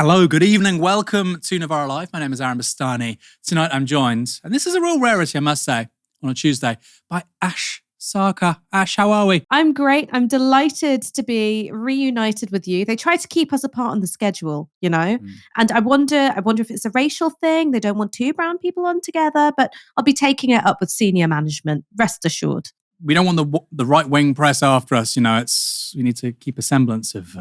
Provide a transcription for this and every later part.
Hello, good evening. Welcome to Novara Live. My name is Bastani. Tonight I'm joined, and this is a real rarity, I must say, on a Tuesday, by Ash Sarkar. Ash, how are we? I'm great. I'm delighted to be reunited with you. They try to keep us apart on the schedule, you know? And I wonder if it's a racial thing. They don't want two brown people on together, but I'll be taking it up with senior management, rest assured. We don't want the right-wing press after us, you know. We need to keep a semblance of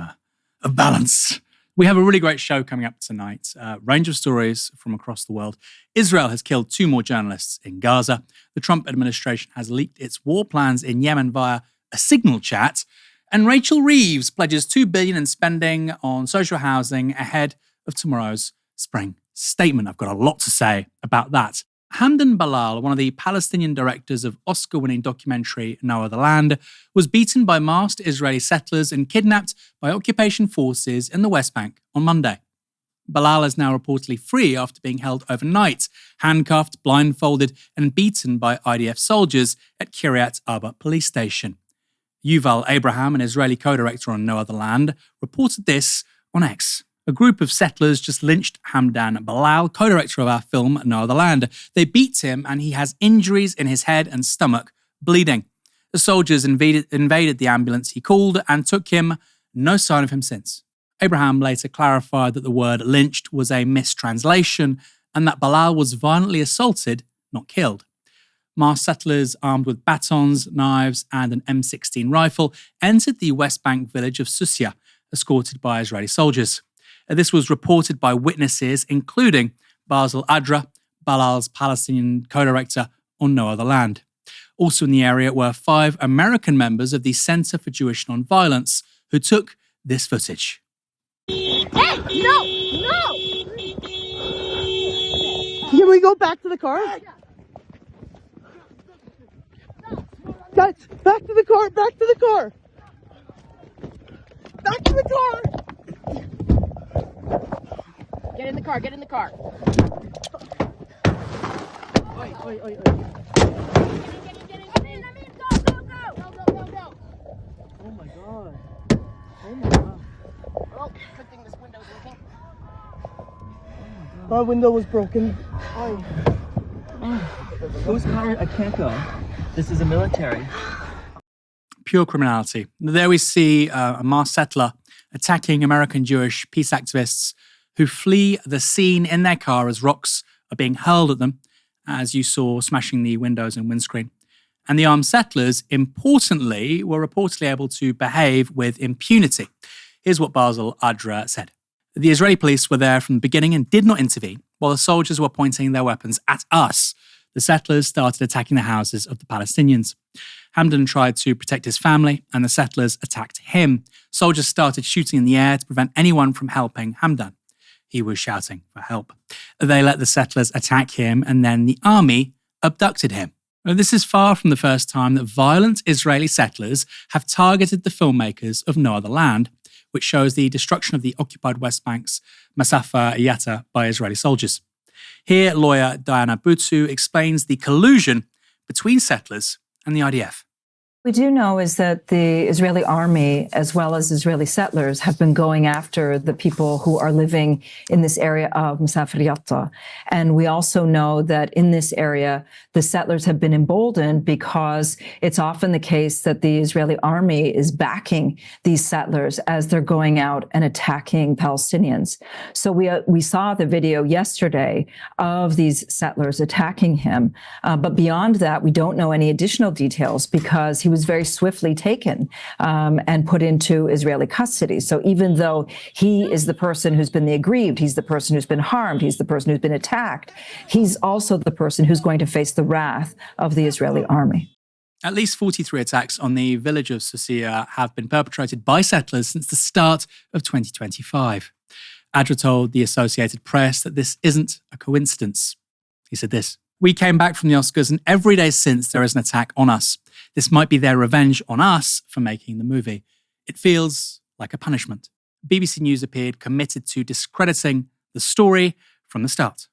balance. We have a really great show coming up tonight. Range of stories from across the world. Israel has killed 2 more journalists in Gaza. The Trump administration has leaked its war plans in Yemen via a signal chat. And Rachel Reeves pledges $2 billion in spending on social housing ahead of tomorrow's spring statement. I've got a lot to say about that. Hamdan Ballal, one of the Palestinian directors of Oscar-winning documentary No Other Land, was beaten by masked Israeli settlers and kidnapped by occupation forces in the West Bank on Monday. Ballal is now reportedly free after being held overnight, handcuffed, blindfolded, and beaten by IDF soldiers at Kiryat Arba police station. Yuval Abraham, an Israeli co-director on No Other Land, reported this on X. A group of settlers just lynched Hamdan Ballal, co-director of our film No Other Land. They beat him and he has injuries in his head and stomach, bleeding. The soldiers invaded the ambulance he called and took him. No sign of him since. Abraham later clarified that the word lynched was a mistranslation and that Ballal was violently assaulted, not killed. Masked settlers armed with batons, knives and an M16 rifle entered the West Bank village of Susia, escorted by Israeli soldiers. This was reported by witnesses, including Basil Adra, Ballal's Palestinian co-director on No Other Land. Also in the area were 5 American members of the Center for Jewish Nonviolence who took this footage. Hey, no! Can we go back to the car? Guys, back to the car! Back to the car! Back to the car! Get in the car, get in the car. Oi. Get in, go. Oh my god. Oh, good thing this window's working. My window was broken. Whose car? I can't go. This is a military. Pure criminality. There we see a masked settler attacking American Jewish peace activists who flee the scene in their car as rocks are being hurled at them, as you saw, smashing the windows and windscreen. And the armed settlers, importantly, were reportedly able to behave with impunity. Here's what Basil Adra said. The Israeli police were there from the beginning and did not intervene, while the soldiers were pointing their weapons at us. The settlers started attacking the houses of the Palestinians. Hamdan tried to protect his family, and the settlers attacked him. Soldiers started shooting in the air to prevent anyone from helping Hamdan. He was shouting for help. They let the settlers attack him, and then the army abducted him. Now, this is far from the first time that violent Israeli settlers have targeted the filmmakers of No Other Land, which shows the destruction of the occupied West Bank's Masafa Yatta by Israeli soldiers. Here, lawyer Diana Butsu explains the collusion between settlers and the IDF. We do know is that the Israeli army, as well as Israeli settlers, have been going after the people who are living in this area of Masafer Yatta. And we also know that in this area, the settlers have been emboldened because it's often the case that the Israeli army is backing these settlers as they're going out and attacking Palestinians. So we saw the video yesterday of these settlers attacking him. But beyond that, we don't know any additional details because he was very swiftly taken and put into Israeli custody. So even though he is the person who's been the aggrieved, he's the person who's been harmed, he's the person who's been attacked, he's also the person who's going to face the wrath of the Israeli army. At least 43 attacks on the village of Susia have been perpetrated by settlers since the start of 2025. Adra told the Associated Press that this isn't a coincidence. He said this: "We came back from the Oscars and every day since there is an attack on us. This might be their revenge on us for making the movie. It feels like a punishment." BBC News appeared committed to discrediting the story from the start.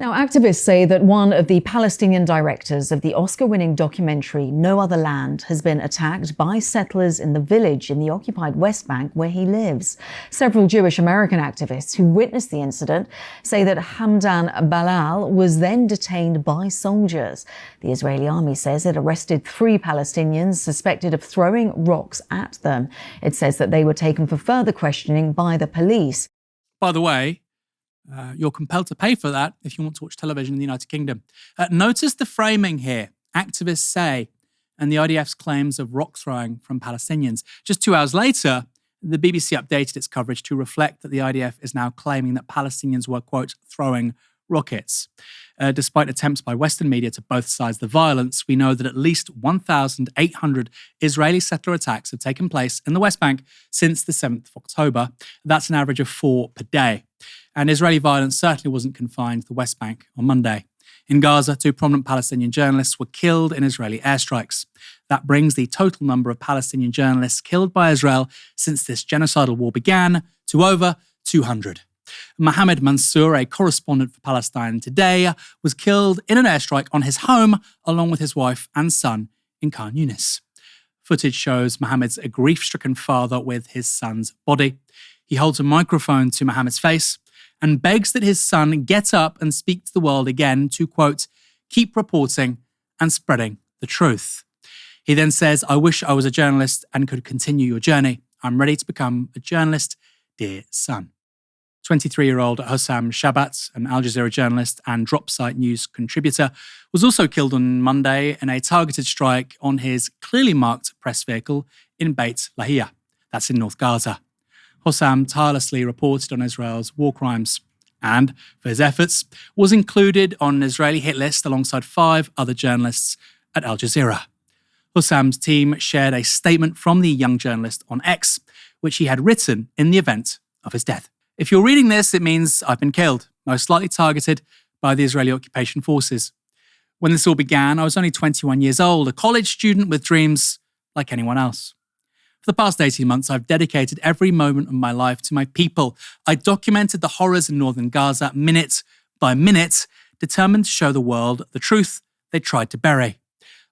Now, activists say that one of the Palestinian directors of the Oscar-winning documentary No Other Land has been attacked by settlers in the village in the occupied West Bank where he lives. Several Jewish American activists who witnessed the incident say that Hamdan Ballal was then detained by soldiers. The Israeli army says it arrested 3 Palestinians suspected of throwing rocks at them. It says that they were taken for further questioning by the police. By the way, you're compelled to pay for that if you want to watch television in the United Kingdom. Notice the framing here. Activists say, and the IDF's claims of rock throwing from Palestinians. Just 2 hours later, the BBC updated its coverage to reflect that the IDF is now claiming that Palestinians were, quote, throwing rockets. Despite attempts by Western media to both sides the violence, we know that at least 1,800 Israeli settler attacks have taken place in the West Bank since the 7th of October. That's an average of 4 per day. And Israeli violence certainly wasn't confined to the West Bank on Monday. In Gaza, 2 prominent Palestinian journalists were killed in Israeli airstrikes. That brings the total number of Palestinian journalists killed by Israel since this genocidal war began to over 200. Mohammed Mansour, a correspondent for Palestine Today, was killed in an airstrike on his home along with his wife and son in Khan Yunis. Footage shows Mohammed's grief-stricken father with his son's body. He holds a microphone to Mohammed's face and begs that his son get up and speak to the world again to, quote, keep reporting and spreading the truth. He then says, I wish I was a journalist and could continue your journey. I'm ready to become a journalist, dear son. 23-year-old Hossam Shabat, an Al Jazeera journalist and Dropsite News contributor, was also killed on Monday in a targeted strike on his clearly marked press vehicle in Beit Lahia. That's in North Gaza. Hossam tirelessly reported on Israel's war crimes and, for his efforts, was included on an Israeli hit list alongside 5 other journalists at Al Jazeera. Hossam's team shared a statement from the young journalist on X, which he had written in the event of his death. If you're reading this, it means I've been killed, most likely targeted by the Israeli occupation forces. When this all began, I was only 21 years old, a college student with dreams like anyone else. For the past 18 months, I've dedicated every moment of my life to my people. I documented the horrors in northern Gaza minute by minute, determined to show the world the truth they tried to bury.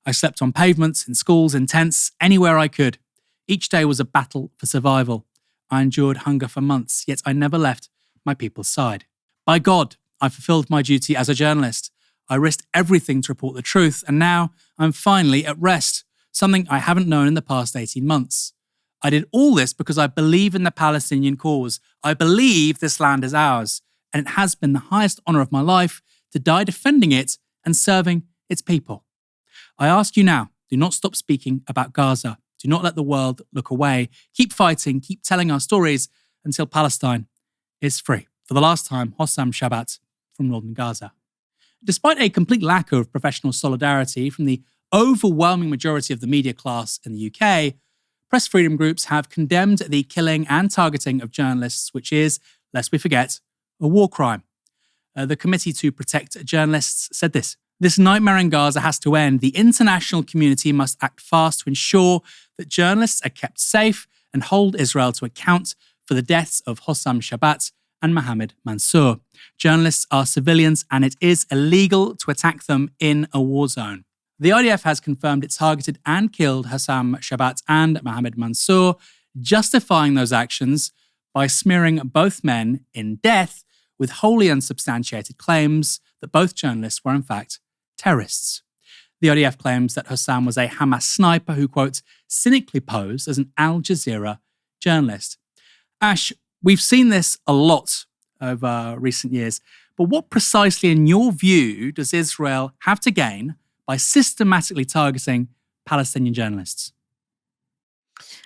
I slept on pavements, in schools, in tents, anywhere I could. Each day was a battle for survival. I endured hunger for months, yet I never left my people's side. By God, I fulfilled my duty as a journalist. I risked everything to report the truth, and now I'm finally at rest, something I haven't known in the past 18 months. I did all this because I believe in the Palestinian cause. I believe this land is ours, and it has been the highest honor of my life to die defending it and serving its people. I ask you now, do not stop speaking about Gaza. Do not let the world look away. Keep fighting, keep telling our stories until Palestine is free. For the last time, Hossam Shabat from northern Gaza. Despite a complete lack of professional solidarity from the overwhelming majority of the media class in the UK, press freedom groups have condemned the killing and targeting of journalists, which is, lest we forget, a war crime. The Committee to Protect Journalists said this: this nightmare in Gaza has to end. The international community must act fast to ensure that journalists are kept safe and hold Israel to account for the deaths of Hossam Shabat and Mohammed Mansour. Journalists are civilians and it is illegal to attack them in a war zone. The IDF has confirmed it targeted and killed Hossam Shabat and Mohammed Mansour, justifying those actions by smearing both men in death with wholly unsubstantiated claims that both journalists were in fact terrorists. The IDF claims that Hossam was a Hamas sniper who, quote, cynically posed as an Al Jazeera journalist. Ash, we've seen this a lot over recent years, but what precisely, in your view, does Israel have to gain by systematically targeting Palestinian journalists?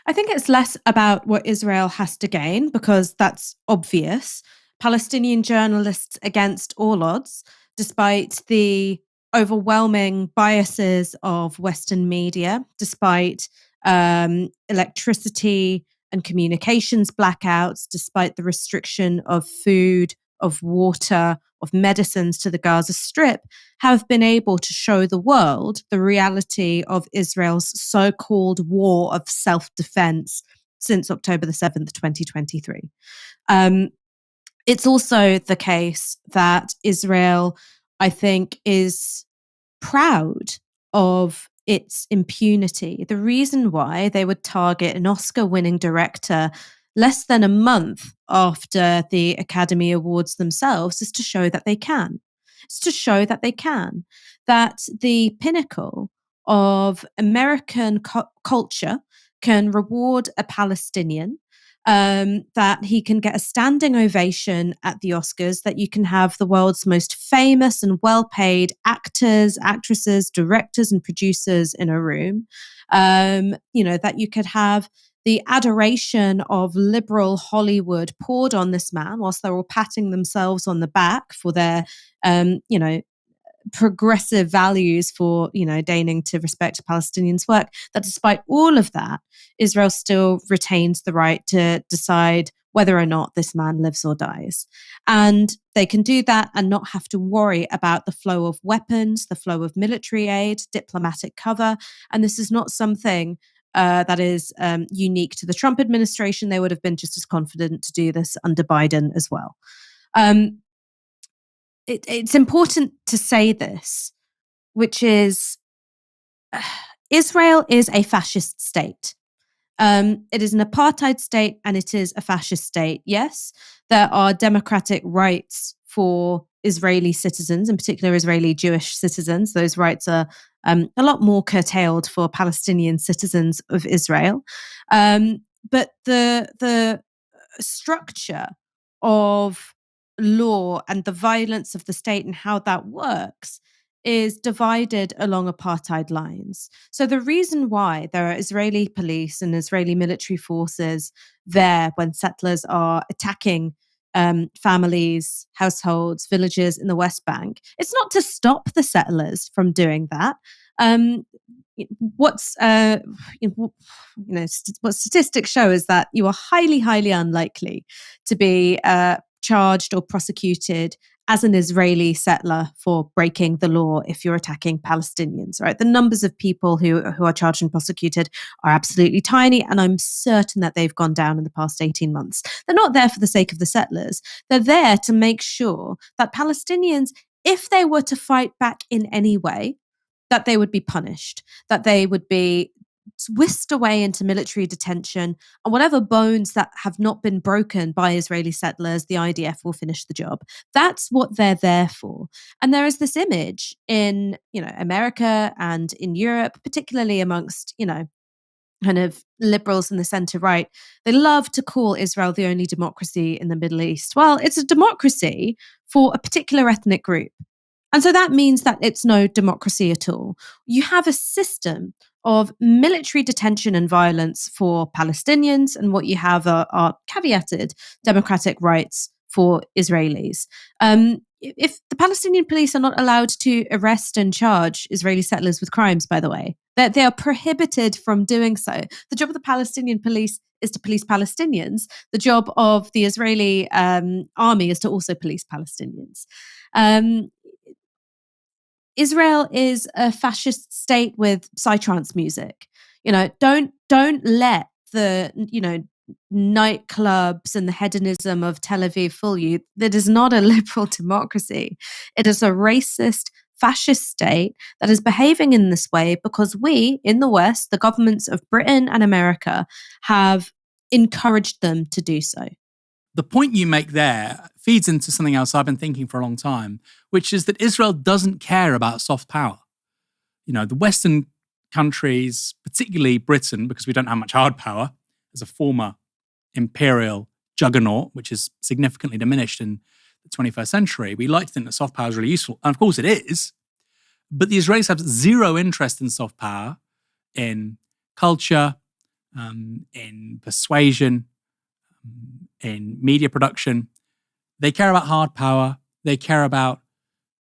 I think it's less about what Israel has to gain, because that's obvious. Palestinian journalists against all odds, despite the overwhelming biases of Western media, despite electricity and communications blackouts, despite the restriction of food, of water, of medicines to the Gaza Strip, have been able to show the world the reality of Israel's so-called war of self-defense since October the 7th, 2023. It's also the case that Israel I think, is proud of its impunity. The reason why they would target an Oscar-winning director less than a month after the Academy Awards themselves is to show that they can. It's to show that they can. That the pinnacle of American culture can reward a Palestinian, that he can get a standing ovation at the Oscars, that you can have the world's most famous and well-paid actors, actresses, directors, and producers in a room. That you could have the adoration of liberal Hollywood poured on this man whilst they're all patting themselves on the back for their, progressive values for, deigning to respect Palestinians' work, that despite all of that, Israel still retains the right to decide whether or not this man lives or dies. And they can do that and not have to worry about the flow of weapons, the flow of military aid, diplomatic cover. And this is not something that is unique to the Trump administration. They would have been just as confident to do this under Biden as well. It's important to say this, which is Israel is a fascist state. It is an apartheid state and it is a fascist state. Yes, there are democratic rights for Israeli citizens, in particular Israeli Jewish citizens. Those rights are a lot more curtailed for Palestinian citizens of Israel. But the structure of law and the violence of the state and how that works is divided along apartheid lines. So the reason why there are Israeli police and Israeli military forces there when settlers are attacking families, households, villages in the West Bank, it's not to stop the settlers from doing that. What statistics show is that you are highly, highly unlikely to be charged or prosecuted as an Israeli settler for breaking the law if you're attacking Palestinians, right? The numbers of people who are charged and prosecuted are absolutely tiny, and I'm certain that they've gone down in the past 18 months. They're not there for the sake of the settlers. They're there to make sure that Palestinians, if they were to fight back in any way, that they would be punished, that they would be whisked away into military detention, and whatever bones that have not been broken by Israeli settlers, the IDF will finish the job. That's what they're there for. And there is this image in, America and in Europe, particularly amongst, kind of liberals in the center right. They love to call Israel the only democracy in the Middle East. Well, it's a democracy for a particular ethnic group. And so that means that it's no democracy at all. You have a system of military detention and violence for Palestinians, and what you have are caveated democratic rights for Israelis. If the Palestinian police are not allowed to arrest and charge Israeli settlers with crimes, by the way, that they are prohibited from doing so. The job of the Palestinian police is to police Palestinians. The job of the Israeli army is to also police Palestinians. Israel is a fascist state with psytrance music. Don't let the nightclubs and the hedonism of Tel Aviv fool you. That is not a liberal democracy. It is a racist, fascist state that is behaving in this way because we, in the West, the governments of Britain and America, have encouraged them to do so. The point you make there feeds into something else I've been thinking for a long time, which is that Israel doesn't care about soft power. The Western countries, particularly Britain, because we don't have much hard power as a former imperial juggernaut, which is significantly diminished in the 21st century, we like to think that soft power is really useful. And of course it is. But the Israelis have zero interest in soft power, in culture, in persuasion, in media production. They care about hard power. They care about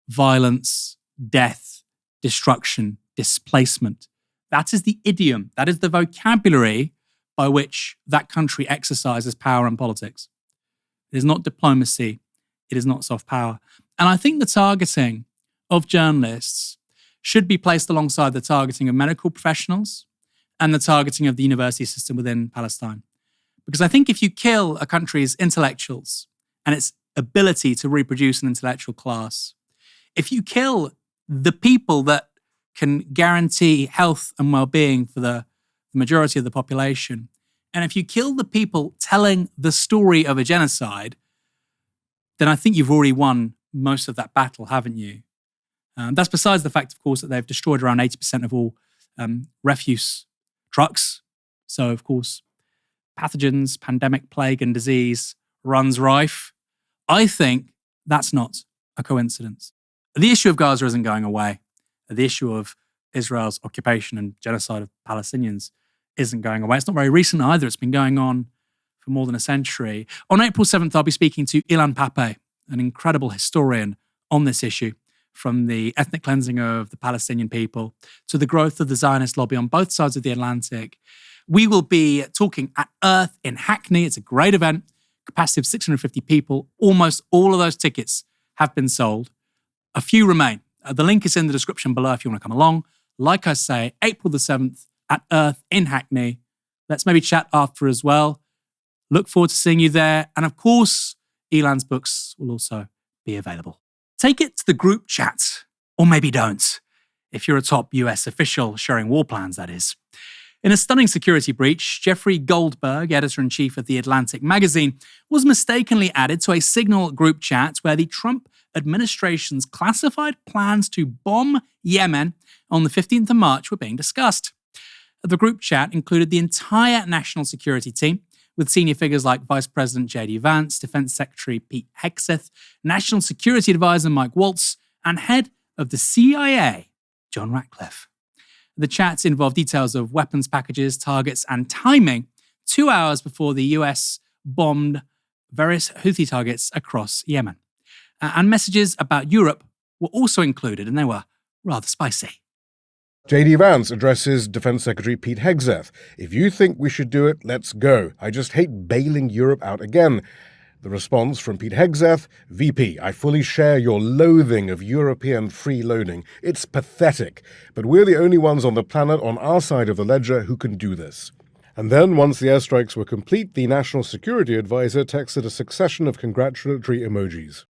violence, death, destruction, displacement. That is the idiom. That is the vocabulary by which that country exercises power and politics. It is not diplomacy. It is not soft power. And I think the targeting of journalists should be placed alongside the targeting of medical professionals and the targeting of the university system within Palestine. Because I think if you kill a country's intellectuals and its ability to reproduce an intellectual class, if you kill the people that can guarantee health and well-being for the majority of the population, and if you kill the people telling the story of a genocide, then I think you've already won most of that battle, haven't you? That's besides the fact, of course, that they've destroyed around 80% of all refuse trucks. So, of course, pathogens, pandemic, plague, and disease runs rife. I think that's not a coincidence. The issue of Gaza isn't going away. The issue of Israel's occupation and genocide of Palestinians isn't going away. It's not very recent either. It's been going on for more than a century. On April 7th, I'll be speaking to Ilan Pappé, an incredible historian on this issue, from the ethnic cleansing of the Palestinian people to the growth of the Zionist lobby on both sides of the Atlantic. We will be talking at Earth in Hackney. It's a great event, capacity of 650 people. Almost all of those tickets have been sold. A few remain. The link is in the description below if you want to come along. Like I say, April the 7th at Earth in Hackney. Let's maybe chat after as well. Look forward to seeing you there. And of course, Ilan's books will also be available. Take it to the group chat, or maybe don't, if you're a top US official sharing war plans, that is. In a stunning security breach, Jeffrey Goldberg, editor-in-chief of The Atlantic magazine, was mistakenly added to a Signal group chat where the Trump administration's classified plans to bomb Yemen on the 15th of March were being discussed. The group chat included the entire national security team, with senior figures like Vice President J.D. Vance, Defense Secretary Pete Hegseth, National Security Advisor Mike Waltz, and head of the CIA, John Ratcliffe. The chats involved details of weapons packages, targets, and timing 2 hours before the US bombed various Houthi targets across Yemen. And messages about Europe were also included, and they were rather spicy. J.D. Vance addresses Defense Secretary Pete Hegseth. If you think we should do it, let's go. I just hate bailing Europe out again. The response from Pete Hegseth, VP, I fully share your loathing of European freeloading. It's pathetic, but we're the only ones on the planet on our side of the ledger who can do this. And then, once the airstrikes were complete, the National Security Advisor texted a succession of congratulatory emojis.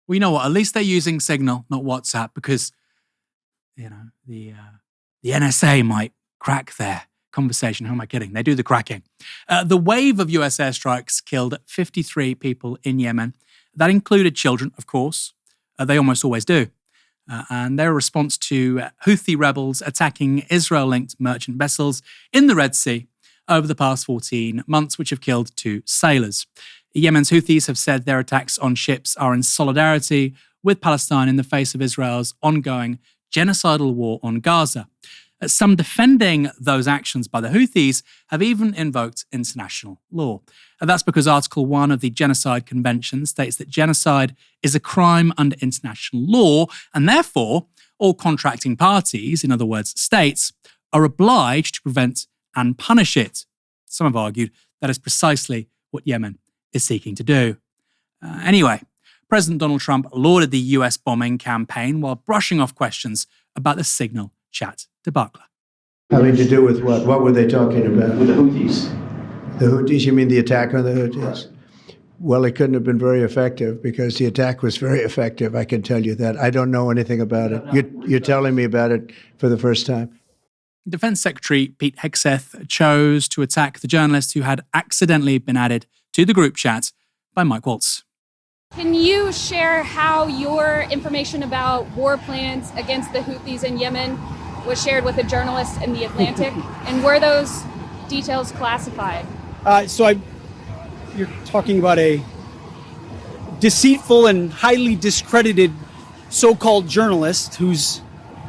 Well, you know what? At least they're using Signal, not WhatsApp, because, you know, the NSA might crack their conversation. Who am I kidding? They do the cracking. The wave of US airstrikes killed 53 people in Yemen. That included children, of course. They almost always do. And they're a response to Houthi rebels attacking Israel-linked merchant vessels in the Red Sea over the past 14 months, which have killed 2 sailors. Yemen's Houthis have said their attacks on ships are in solidarity with Palestine in the face of Israel's ongoing genocidal war on Gaza. Some defending those actions by the Houthis have even invoked international law. And that's because Article 1 of the Genocide Convention states that genocide is a crime under international law, and therefore all contracting parties, in other words, states, are obliged to prevent and punish it. Some have argued that is precisely what Yemen is seeking to do. Anyway, President Donald Trump lauded the US bombing campaign while brushing off questions about the Signal chat debacle. Having to do with what? What were they talking about? With the Houthis. The Houthis, you mean the attack on the Houthis? Right. Well, it couldn't have been very effective because the attack was very effective, I can tell you that. I don't know anything about it. You're telling me about it for the first time. Defense Secretary Pete Hegseth chose to attack the journalist who had accidentally been added to the group chat by Mike Waltz. Can you share how your information about war plans against the Houthis in Yemen was shared with a journalist in The Atlantic? And were those details classified? You're talking about a deceitful and highly discredited so-called journalist who's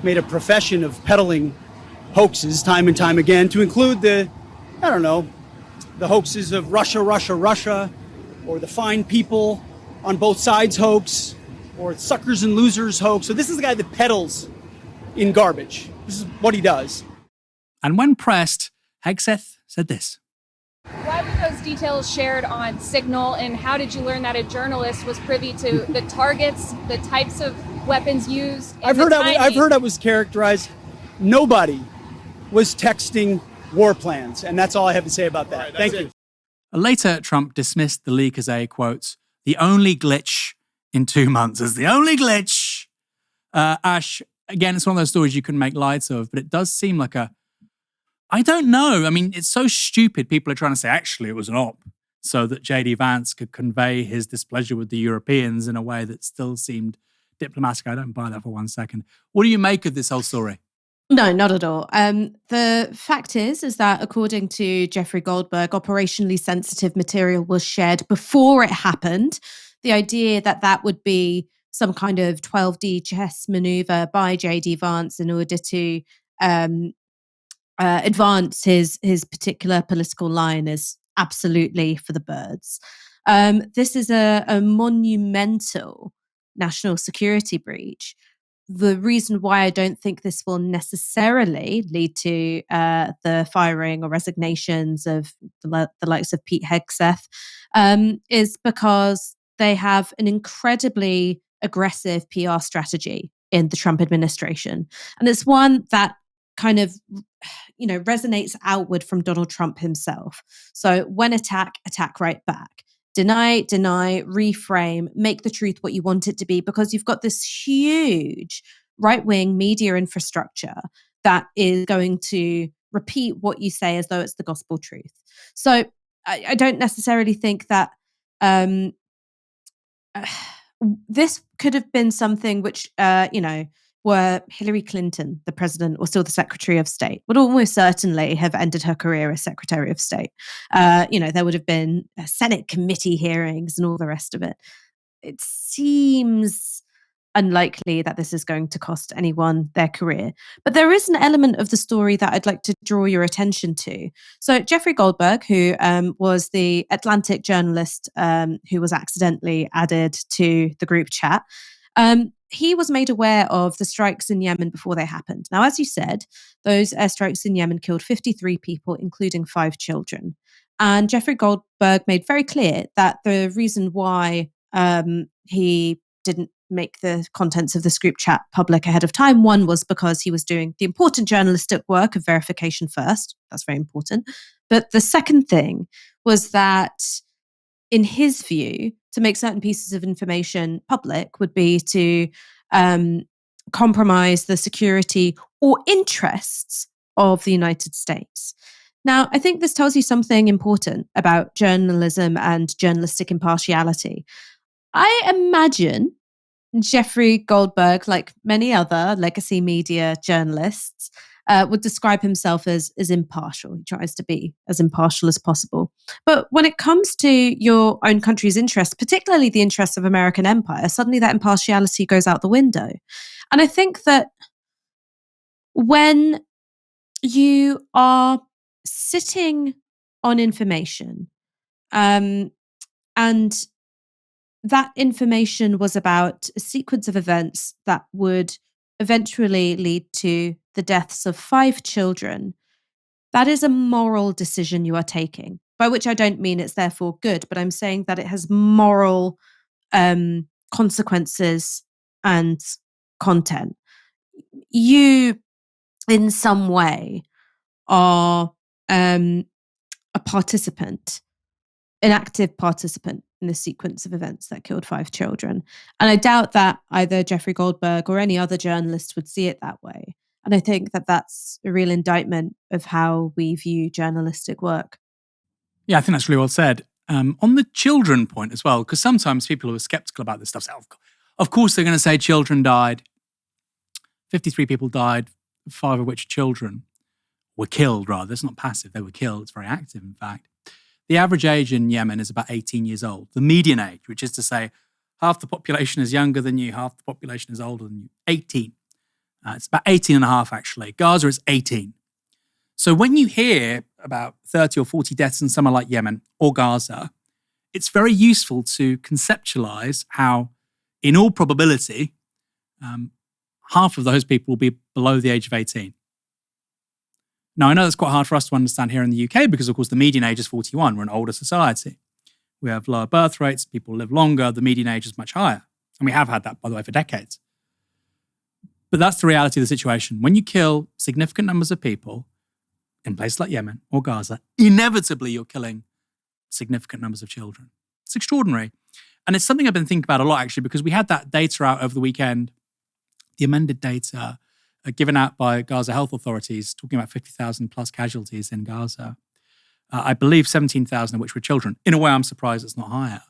made a profession of peddling hoaxes time and time again, to include the hoaxes of Russia, or the fine people on both sides hoax, or suckers and losers hoax. So this is the guy that peddles in garbage. This is what he does. And when pressed, Hegseth said this. Why were those details shared on Signal, and how did you learn that a journalist was privy to the targets, the types of weapons used? I've heard I was characterized. Nobody was texting war plans, and that's all I have to say about that. Right, thank you. Later, Trump dismissed the leak as a, quote, the only glitch in 2 months as the only glitch. Ash, again, it's one of those stories you can make light of, but it does seem like I don't know. I mean, it's so stupid. People are trying to say, actually, it was an op, so that J.D. Vance could convey his displeasure with the Europeans in a way that still seemed diplomatic. I don't buy that for 1 second. What do you make of this whole story? No, not at all. The fact is that according to Jeffrey Goldberg, operationally sensitive material was shared before it happened. The idea that would be some kind of 12D chess maneuver by J.D. Vance in order to advance his particular political line is absolutely for the birds. This is a monumental national security breach. The reason why I don't think this will necessarily lead to the firing or resignations of the likes of Pete Hegseth is because they have an incredibly aggressive PR strategy in the Trump administration. And it's one that kind of, resonates outward from Donald Trump himself. So when attack right back. Deny, reframe, make the truth what you want it to be, because you've got this huge right-wing media infrastructure that is going to repeat what you say as though it's the gospel truth. So I don't necessarily think that this could have been something which, were Hillary Clinton the president or still the Secretary of State, would almost certainly have ended her career as Secretary of State. There would have been Senate committee hearings and all the rest of it. It seems unlikely that this is going to cost anyone their career. But there is an element of the story that I'd like to draw your attention to. So Jeffrey Goldberg, who was the Atlantic journalist who was accidentally added to the group chat, he was made aware of the strikes in Yemen before they happened. Now, as you said, those airstrikes in Yemen killed 53 people, including 5 children. And Jeffrey Goldberg made very clear that the reason why he didn't make the contents of this group chat public ahead of time, one was because he was doing the important journalistic work of verification first. That's very important. But the second thing was that, in his view, to make certain pieces of information public would be to compromise the security or interests of the United States. Now, I think this tells you something important about journalism and journalistic impartiality. I imagine Jeffrey Goldberg, like many other legacy media journalists, would describe himself as impartial. He tries to be as impartial as possible. But when it comes to your own country's interests, particularly the interests of American empire, suddenly that impartiality goes out the window. And I think that when you are sitting on information, and that information was about a sequence of events that would eventually lead to the deaths of 5 children, that is a moral decision you are taking, by which I don't mean it's therefore good, but I'm saying that it has moral consequences and content. You, in some way, are a participant, an active participant in the sequence of events that killed 5 children. And I doubt that either Jeffrey Goldberg or any other journalist would see it that way. And I think that that's a real indictment of how we view journalistic work. Yeah, I think that's really well said. On the children point as well, because sometimes people who are skeptical about this stuff say, of course they're going to say children died. 53 people died, 5 of which children were killed, rather. It's not passive, they were killed. It's very active, in fact. The average age in Yemen is about 18 years old. The median age, which is to say half the population is younger than you, half the population is older than you, 18. It's about 18 and a half, actually. Gaza is 18. So when you hear about 30 or 40 deaths in somewhere like Yemen or Gaza, it's very useful to conceptualize how, in all probability, half of those people will be below the age of 18. Now, I know that's quite hard for us to understand here in the UK because, of course, the median age is 41. We're an older society. We have lower birth rates, people live longer, the median age is much higher. And we have had that, by the way, for decades. But that's the reality of the situation. When you kill significant numbers of people in places like Yemen or Gaza, inevitably you're killing significant numbers of children. It's extraordinary. And it's something I've been thinking about a lot, actually, because we had that data out over the weekend, the amended data given out by Gaza health authorities, talking about 50,000 plus casualties in Gaza. I believe 17,000 of which were children. In a way, I'm surprised it's not higher.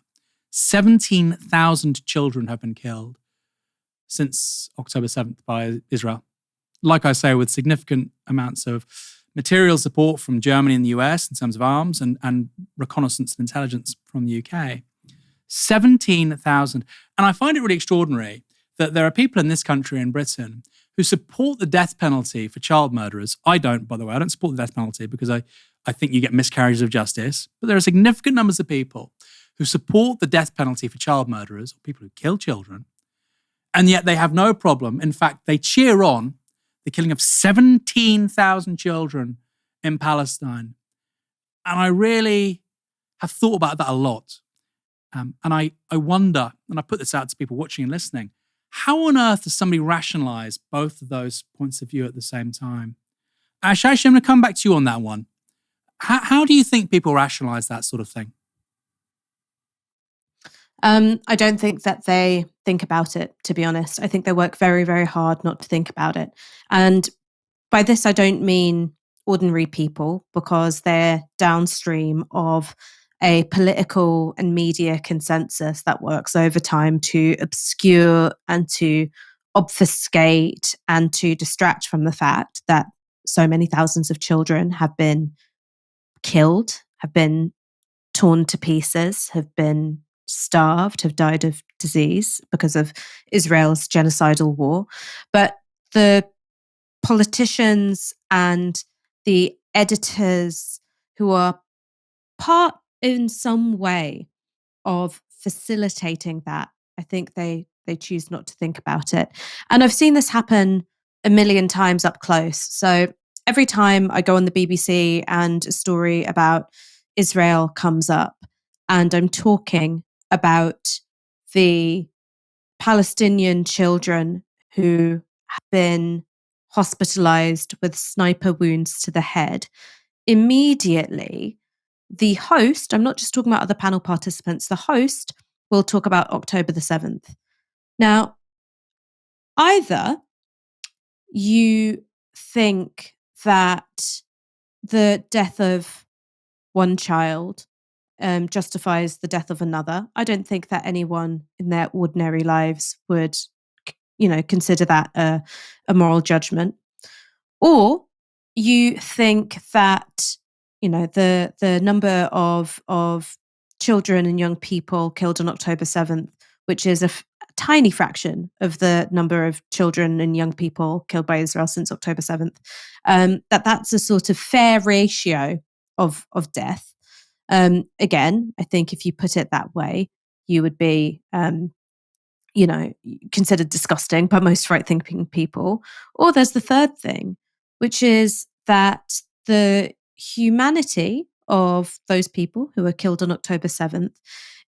17,000 children have been killed since October 7th by Israel. Like I say, with significant amounts of material support from Germany and the US in terms of arms and reconnaissance and intelligence from the UK. 17,000. And I find it really extraordinary that there are people in this country, in Britain, who support the death penalty for child murderers. I don't, by the way. I don't support the death penalty because I think you get miscarriages of justice. But there are significant numbers of people who support the death penalty for child murderers, or people who kill children, and yet they have no problem. In fact, they cheer on the killing of 17,000 children in Palestine. And I really have thought about that a lot. And I wonder, and I put this out to people watching and listening, how on earth does somebody rationalize both of those points of view at the same time? Ashish, I'm going to come back to you on that one. How do you think people rationalize that sort of thing? I don't think that they think about it, to be honest. I think they work very, very hard not to think about it. And by this, I don't mean ordinary people, because they're downstream of a political and media consensus that works over time to obscure and to obfuscate and to distract from the fact that so many thousands of children have been killed, have been torn to pieces, have been starved, have died of disease because of Israel's genocidal war. But the politicians and the editors who are part in some way of facilitating that, I think they choose not to think about it. And I've seen this happen a million times up close. So every time I go on the BBC and a story about Israel comes up, and I'm talking about the Palestinian children who have been hospitalized with sniper wounds to the head, immediately the host, I'm not just talking about other panel participants, the host will talk about October the 7th. Now, either you think that the death of one child justifies the death of another. I don't think that anyone in their ordinary lives would, consider that a moral judgment. Or you think that, the number of children and young people killed on October 7th, which is a tiny fraction of the number of children and young people killed by Israel since October 7th, that's a sort of fair ratio of death. Again, I think if you put it that way, you would be, considered disgusting by most right-thinking people. Or there's the third thing, which is that the humanity of those people who were killed on October 7th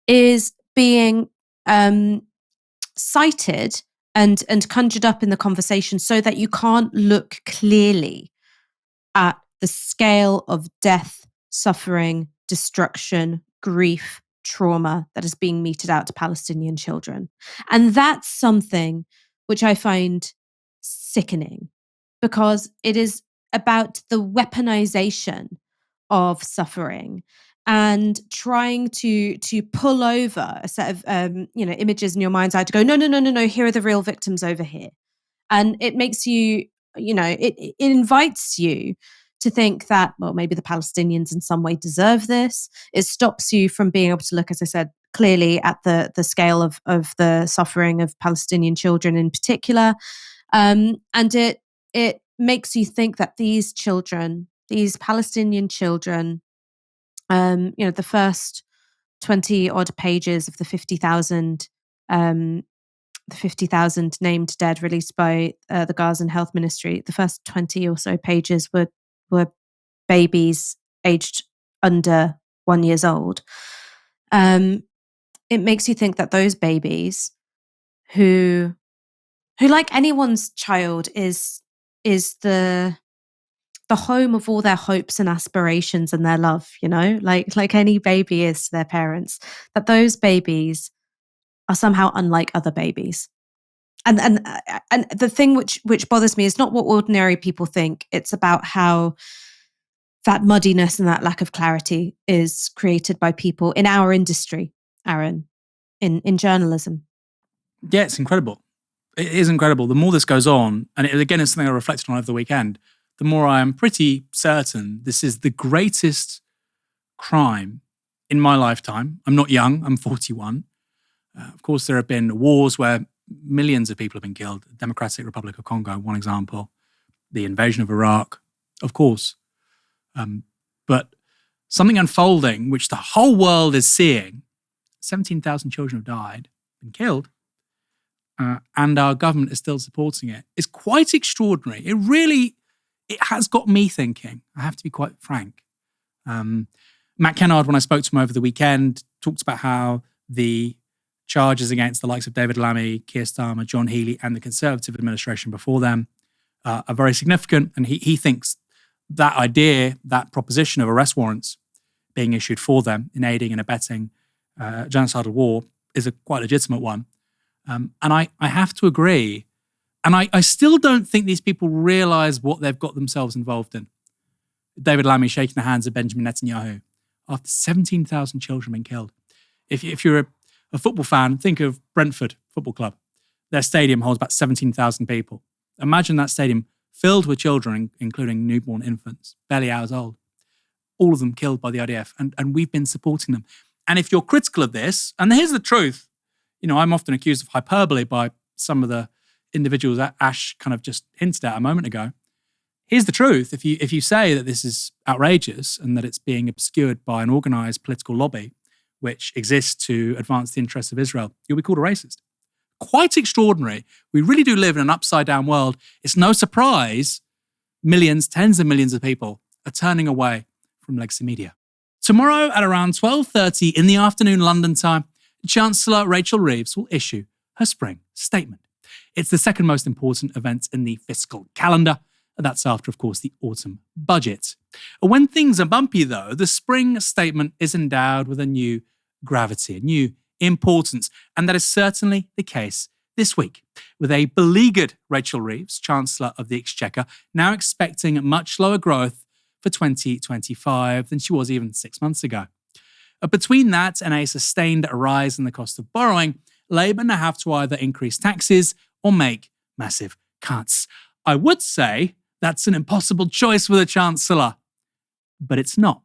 is being cited and conjured up in the conversation so that you can't look clearly at the scale of death, suffering, destruction, grief, trauma that is being meted out to Palestinian children. And that's something which I find sickening, because it is about the weaponization of suffering and trying to pull over a set of images in your mind's eye to go, no, here are the real victims over here. And it makes you, it invites you to think that, well, maybe the Palestinians in some way deserve this. It stops you from being able to look, as I said, clearly at the scale of the suffering of Palestinian children in particular. And it makes you think that these children, these Palestinian children, the first 20 odd pages of the 50,000 named dead released by the Gazan Health Ministry, the first 20 or so pages were babies aged under 1 year old. It makes you think that those babies, who like anyone's child, is the home of all their hopes and aspirations and their love, like any baby is to their parents, that those babies are somehow unlike other babies. And the thing which bothers me is not what ordinary people think. It's about how that muddiness and that lack of clarity is created by people in our industry, Aaron, in journalism. Yeah, it's incredible. It is incredible. The more this goes on, and again, it's something I reflected on over the weekend, the more I am pretty certain this is the greatest crime in my lifetime. I'm not young, I'm 41. Of course, there have been wars where millions of people have been killed. Democratic Republic of Congo, one example. The invasion of Iraq, of course. But something unfolding, which the whole world is seeing, 17,000 children have died, been killed, and our government is still supporting it, is quite extraordinary. It has got me thinking, I have to be quite frank. Matt Kennard, when I spoke to him over the weekend, talked about how the charges against the likes of David Lammy, Keir Starmer, John Healey, and the Conservative administration before them are very significant. And he thinks that idea, that proposition of arrest warrants being issued for them in aiding and abetting genocidal war is a quite legitimate one. And I have to agree. And I still don't think these people realize what they've got themselves involved in. David Lammy shaking the hands of Benjamin Netanyahu after 17,000 children being killed. If you're a football fan, think of Brentford Football Club. Their stadium holds about 17,000 people. Imagine that stadium filled with children, including newborn infants, barely hours old. All of them killed by the IDF, and we've been supporting them. And if you're critical of this, and here's the truth, I'm often accused of hyperbole by some of the individuals that Ash kind of just hinted at a moment ago. Here's the truth. If you say that this is outrageous and that it's being obscured by an organized political lobby which exists to advance the interests of Israel, you'll be called a racist. Quite extraordinary. We really do live in an upside-down world. It's no surprise millions, tens of millions of people are turning away from legacy media. Tomorrow at around 12:30 in the afternoon London time, Chancellor Rachel Reeves will issue her spring statement. It's the second most important event in the fiscal calendar. That's after, of course, the autumn budget. When things are bumpy, though, the spring statement is endowed with a new gravity, a new importance, and that is certainly the case this week, with a beleaguered Rachel Reeves, Chancellor of the Exchequer, now expecting much lower growth for 2025 than she was even 6 months ago. Between that and a sustained rise in the cost of borrowing, Labour now have to either increase taxes or make massive cuts. I would say that's an impossible choice for the Chancellor, but it's not,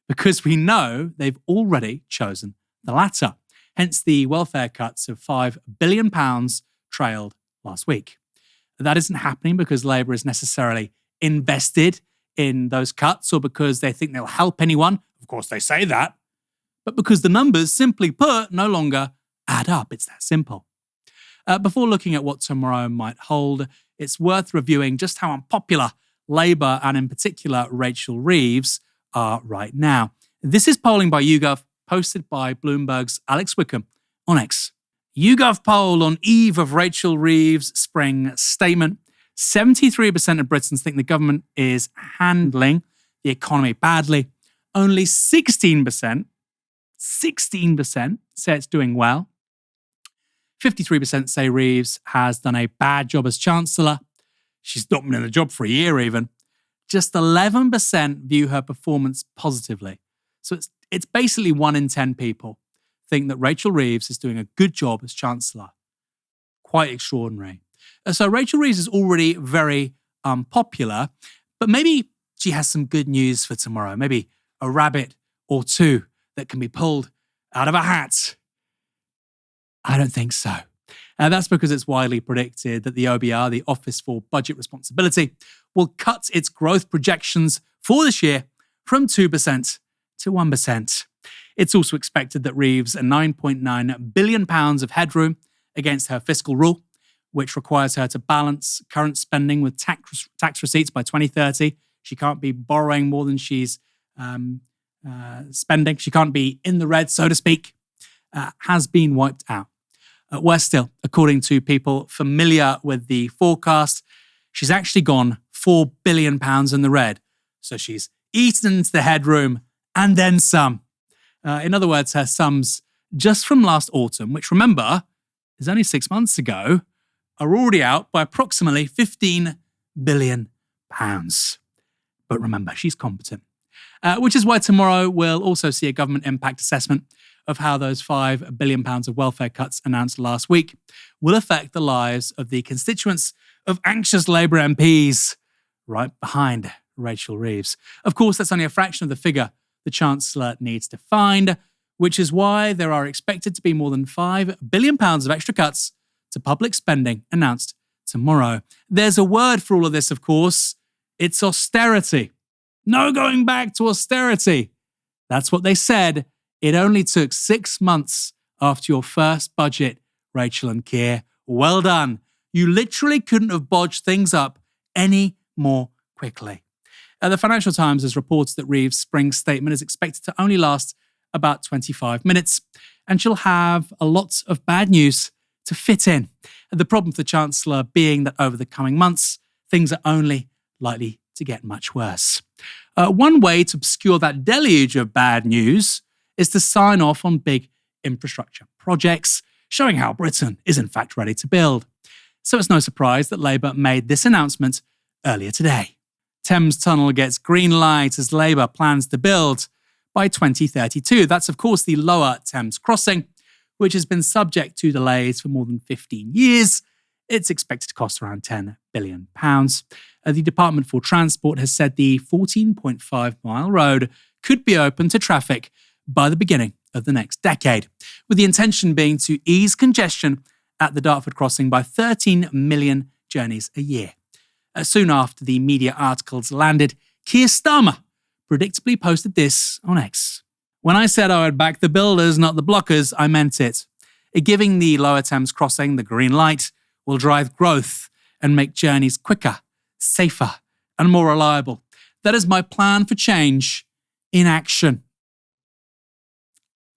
because we know they've already chosen the latter. Hence the welfare cuts of £5 billion trailed last week. That isn't happening because Labour is necessarily invested in those cuts or because they think they'll help anyone. Of course, they say that. But because the numbers, simply put, no longer add up. It's that simple. Before looking at what tomorrow might hold, it's worth reviewing just how unpopular Labour and in particular Rachel Reeves are right now. This is polling by YouGov, posted by Bloomberg's Alex Wickham on X. YouGov poll on eve of Rachel Reeves' spring statement. 73% of Britons think the government is handling the economy badly. Only 16% say it's doing well. 53% say Reeves has done a bad job as Chancellor. She's not been in the job for a year even. Just 11% view her performance positively. So it's basically 1 in 10 people think that Rachel Reeves is doing a good job as Chancellor. Quite extraordinary. So Rachel Reeves is already very unpopular, but maybe she has some good news for tomorrow. Maybe a rabbit or two that can be pulled out of a hat. I don't think so. That's because it's widely predicted that the OBR, the Office for Budget Responsibility, will cut its growth projections for this year from 2% to 1%. It's also expected that Reeves' £9.9 billion of headroom against her fiscal rule, which requires her to balance current spending with tax receipts by 2030. She can't be borrowing more than she's spending. She can't be in the red, so to speak, has been wiped out. Worse still, according to people familiar with the forecast, she's actually gone £4 billion in the red. So she's eaten into the headroom and then some. In other words, her sums just from last autumn, which remember is only 6 months ago, are already out by approximately £15 billion. But remember, she's competent. Which is why tomorrow we'll also see a government impact assessment of how those £5 billion of welfare cuts announced last week will affect the lives of the constituents of anxious Labour MPs right behind Rachel Reeves. Of course, that's only a fraction of the figure the Chancellor needs to find, which is why there are expected to be more than £5 billion of extra cuts to public spending announced tomorrow. There's a word for all of this, of course. It's austerity. No going back to austerity. That's what they said. It only took 6 months after your first budget, Rachel and Keir. Well done. You literally couldn't have bodged things up any more quickly. The Financial Times has reported that Reeves' spring statement is expected to only last about 25 minutes, and she'll have a lot of bad news to fit in. The problem for the Chancellor being that over the coming months, things are only likely to get much worse. One way to obscure that deluge of bad news is to sign off on big infrastructure projects, showing how Britain is in fact ready to build. So it's no surprise that Labour made this announcement earlier today. Thames Tunnel gets green light as Labour plans to build by 2032. That's, of course, the Lower Thames crossing, which has been subject to delays for more than 15 years. It's expected to cost around £10 billion. The Department for Transport has said the 14.5-mile road could be open to traffic by the beginning of the next decade, with the intention being to ease congestion at the Dartford crossing by 13 million journeys a year. Soon after the media articles landed, Keir Starmer predictably posted this on X. When I said I would back the builders, not the blockers, I meant it. Giving the Lower Thames crossing the green light will drive growth and make journeys quicker, safer, and more reliable. That is my plan for change in action.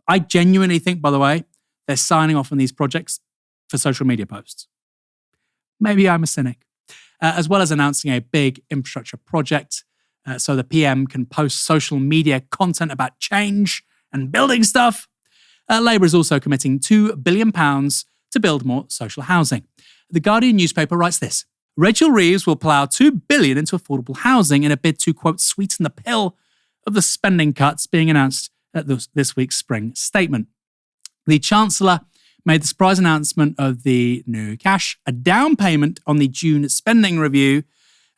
I genuinely think, by the way, they're signing off on these projects for social media posts. Maybe I'm a cynic. As well as announcing a big infrastructure project so the PM can post social media content about change and building stuff, Labour is also committing £2 billion to build more social housing. The Guardian newspaper writes this: Rachel Reeves will plough £2 billion into affordable housing in a bid to, quote, sweeten the pill of the spending cuts being announced at this week's spring statement. The Chancellor made the surprise announcement of the new cash, a down payment on the June spending review,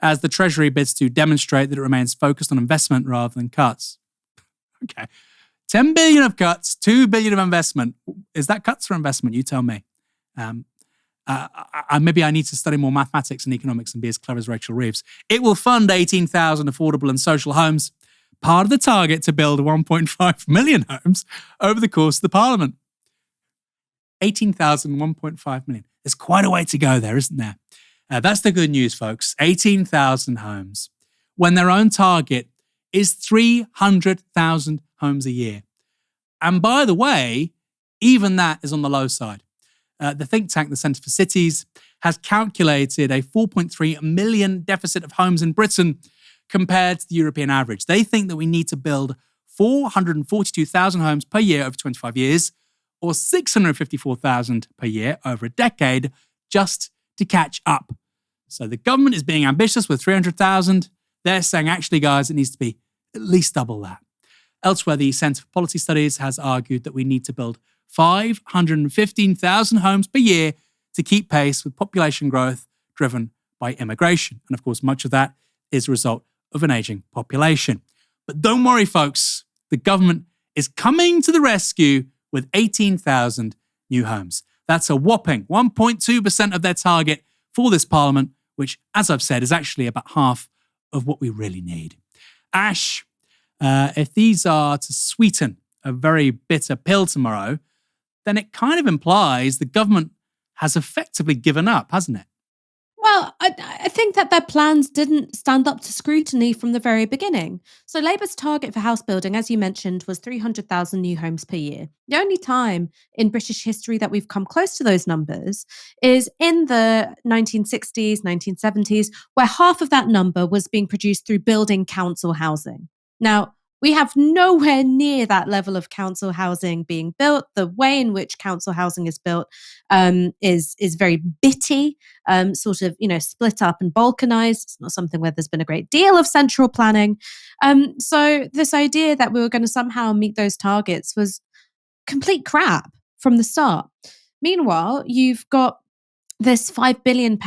as the Treasury bids to demonstrate that it remains focused on investment rather than cuts. Okay. 10 billion of cuts, 2 billion of investment. Is that cuts or investment? You tell me. Maybe I need to study more mathematics and economics and be as clever as Rachel Reeves. It will fund 18,000 affordable and social homes, part of the target to build 1.5 million homes over the course of the Parliament. 18,000, 1.5 million. There's quite a way to go there, isn't there? That's the good news, folks. 18,000 homes, when their own target is 300,000 homes a year. And by the way, even that is on the low side. The think tank, the Centre for Cities, has calculated a 4.3 million deficit of homes in Britain compared to the European average. They think that we need to build 442,000 homes per year over 25 years, or 654,000 per year over a decade, just to catch up. So the government is being ambitious with 300,000. They're saying, actually, guys, it needs to be at least double that. Elsewhere, the Centre for Policy Studies has argued that we need to build 515,000 homes per year to keep pace with population growth driven by immigration. And of course, much of that is a result of an ageing population. But don't worry, folks. The government is coming to the rescue with 18,000 new homes. That's a whopping 1.2% of their target for this Parliament, which, as I've said, is actually about half of what we really need. Ash, if these are to sweeten a very bitter pill tomorrow, then it kind of implies the government has effectively given up, hasn't it? Well, I think that their plans didn't stand up to scrutiny from the very beginning. So Labour's target for house building, as you mentioned, was 300,000 new homes per year. The only time in British history that we've come close to those numbers is in the 1960s, 1970s, where half of that number was being produced through building council housing. Now, We have nowhere near that level of council housing being built. The way in which council housing is built is very bitty, sort of, split up and balkanized. It's not something where there's been a great deal of central planning. So this idea that we were going to somehow meet those targets was complete crap from the start. Meanwhile, you've got this £5 billion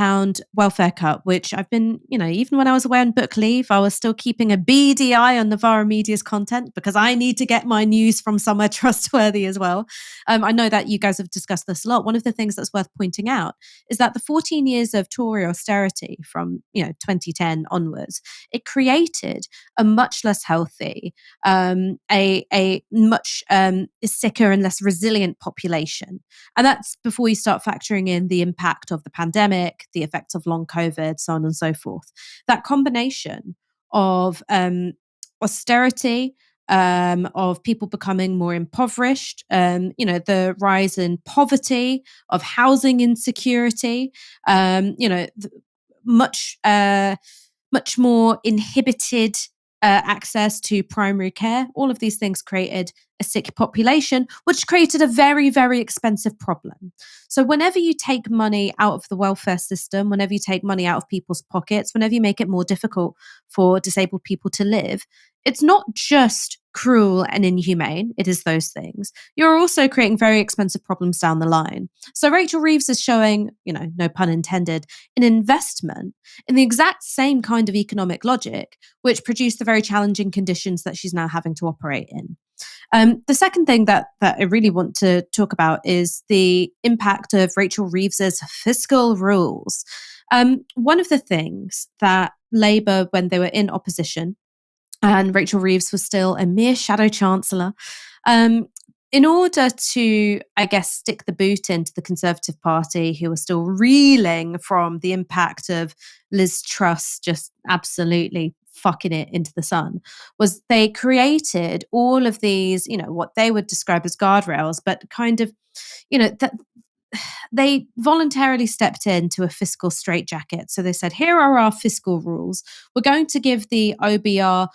welfare cut, which I've been, even when I was away on book leave, I was still keeping a beady eye on Novara Media's content because I need to get my news from somewhere trustworthy as well. I know that you guys have discussed this a lot. One of the things that's worth pointing out is that the 14 years of Tory austerity from, 2010 onwards, it created a much less healthy, a much sicker and less resilient population. And that's before you start factoring in the impact of the pandemic, the effects of long COVID, so on and so forth. That combination of austerity, of people becoming more impoverished, the rise in poverty, of housing insecurity, much more inhibited access to primary care. All of these things created a sick population, which created a very, very expensive problem. So whenever you take money out of the welfare system, whenever you take money out of people's pockets, whenever you make it more difficult for disabled people to live, it's not just cruel and inhumane. It is those things. You're also creating very expensive problems down the line. So Rachel Reeves is showing, no pun intended, an investment in the exact same kind of economic logic, which produced the very challenging conditions that she's now having to operate in. The second thing that I really want to talk about is the impact of Rachel Reeves's fiscal rules. One of the things that Labour, when they were in opposition, and Rachel Reeves was still a mere shadow chancellor, in order to, I guess, stick the boot into the Conservative Party, who were still reeling from the impact of Liz Truss just absolutely fucking it into the sun, was they created all of these, what they would describe as guardrails, but kind of, that they voluntarily stepped into a fiscal straitjacket. So they said, here are our fiscal rules. We're going to give the OBR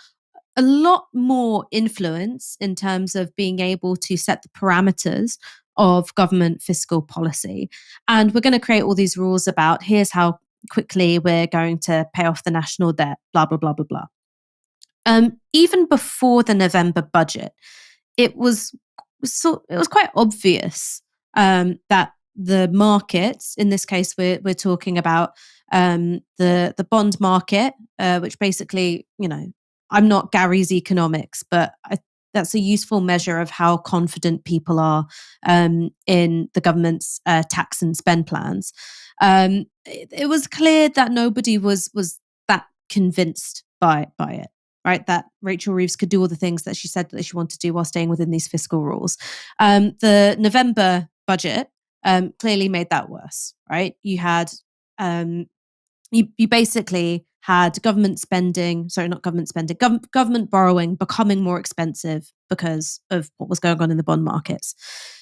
a lot more influence in terms of being able to set the parameters of government fiscal policy. And we're going to create all these rules about here's how quickly we're going to pay off the national debt, blah, blah, blah, blah, blah. Even before the November budget, it was quite obvious that the markets, in this case, we're talking about the bond market, which basically, I'm not Gary's economics, but that's a useful measure of how confident people are in the government's tax and spend plans. It was clear that nobody was that convinced by it, right? That Rachel Reeves could do all the things that she said that she wanted to do while staying within these fiscal rules. The November budget clearly made that worse, right? You had you basically had government borrowing becoming more expensive because of what was going on in the bond markets.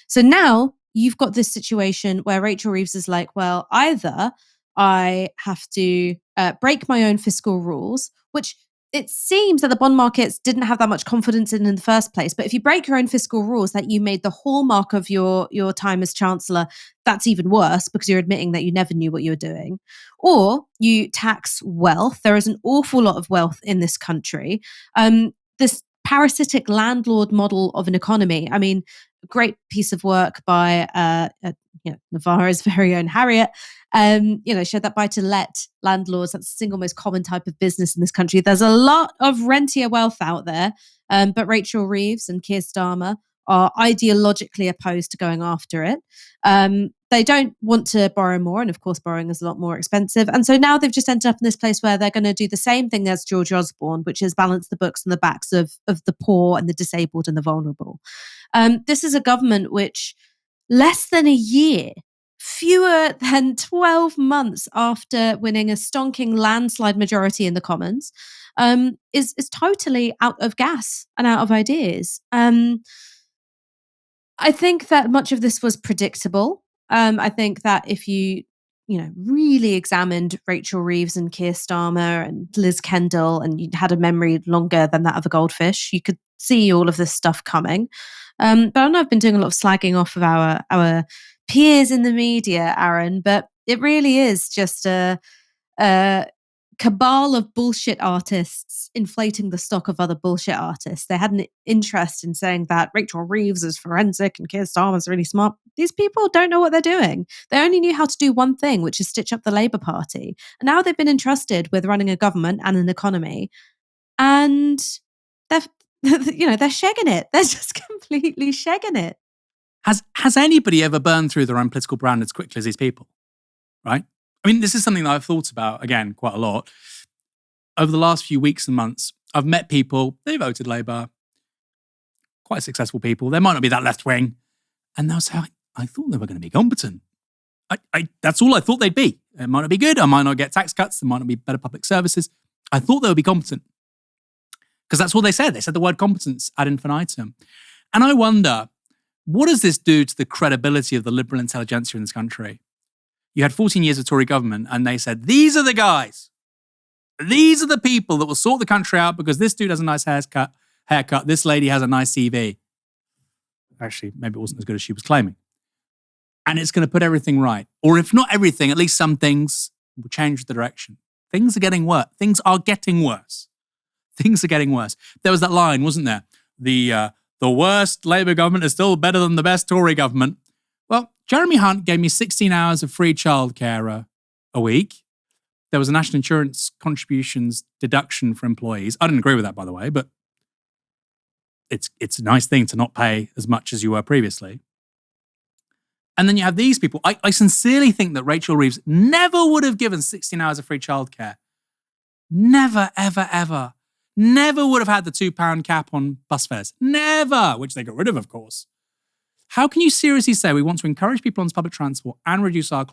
So now you've got this situation where Rachel Reeves is like, well, either I have to break my own fiscal rules, which it seems that the bond markets didn't have that much confidence in the first place. But if you break your own fiscal rules that you made the hallmark of your time as Chancellor, that's even worse because you're admitting that you never knew what you were doing. Or you tax wealth. There is an awful lot of wealth in this country. This parasitic landlord model of an economy. I mean, a great piece of work by Novara's very own Harriet, showed that buy-to-let landlords, that's the single most common type of business in this country. There's a lot of rentier wealth out there, but Rachel Reeves and Keir Starmer are ideologically opposed to going after it. They don't want to borrow more, and of course borrowing is a lot more expensive. And so now they've just ended up in this place where they're going to do the same thing as George Osborne, which is balance the books on the backs of the poor and the disabled and the vulnerable. This is a government which, less than a year, fewer than 12 months after winning a stonking landslide majority in the Commons, is totally out of gas and out of ideas. I think that much of this was predictable. I think that if you really examined Rachel Reeves and Keir Starmer and Liz Kendall, and you had a memory longer than that of a goldfish, you could see all of this stuff coming. But I know I've been doing a lot of slagging off of our peers in the media, Aaron, but it really is just a cabal of bullshit artists inflating the stock of other bullshit artists. They had an interest in saying that Rachel Reeves is forensic and Keir Starmer's really smart. These people don't know what they're doing. They only knew how to do one thing, which is stitch up the Labour Party. And now they've been entrusted with running a government and an economy. And they're shagging it. They're just completely shagging it. Has anybody ever burned through their own political brand as quickly as these people? Right? I mean, this is something that I've thought about, again, quite a lot. Over the last few weeks and months, I've met people, they voted Labour, quite successful people. They might not be that left-wing. And they'll say, I thought they were going to be competent. That's all I thought they'd be. It might not be good. I might not get tax cuts. There might not be better public services. I thought they would be competent. Because that's what they said. They said the word competence ad infinitum. And I wonder, what does this do to the credibility of the liberal intelligentsia in this country? You had 14 years of Tory government and they said, these are the guys. These are the people that will sort the country out because this dude has a nice haircut. This lady has a nice CV. Actually, maybe it wasn't as good as she was claiming. And it's going to put everything right. Or if not everything, at least some things will change the direction. Things are getting worse. Things are getting worse. Things are getting worse. There was that line, wasn't there? The worst Labour government is still better than the best Tory government. Well, Jeremy Hunt gave me 16 hours of free childcare a week. There was a national insurance contributions deduction for employees. I didn't agree with that, by the way, but it's a nice thing to not pay as much as you were previously. And then you have these people. I sincerely think that Rachel Reeves never would have given 16 hours of free childcare. Never, ever, ever. Never would have had the £2 cap on bus fares. Never, which they got rid of course. How can you seriously say we want to encourage people on public transport and reduce our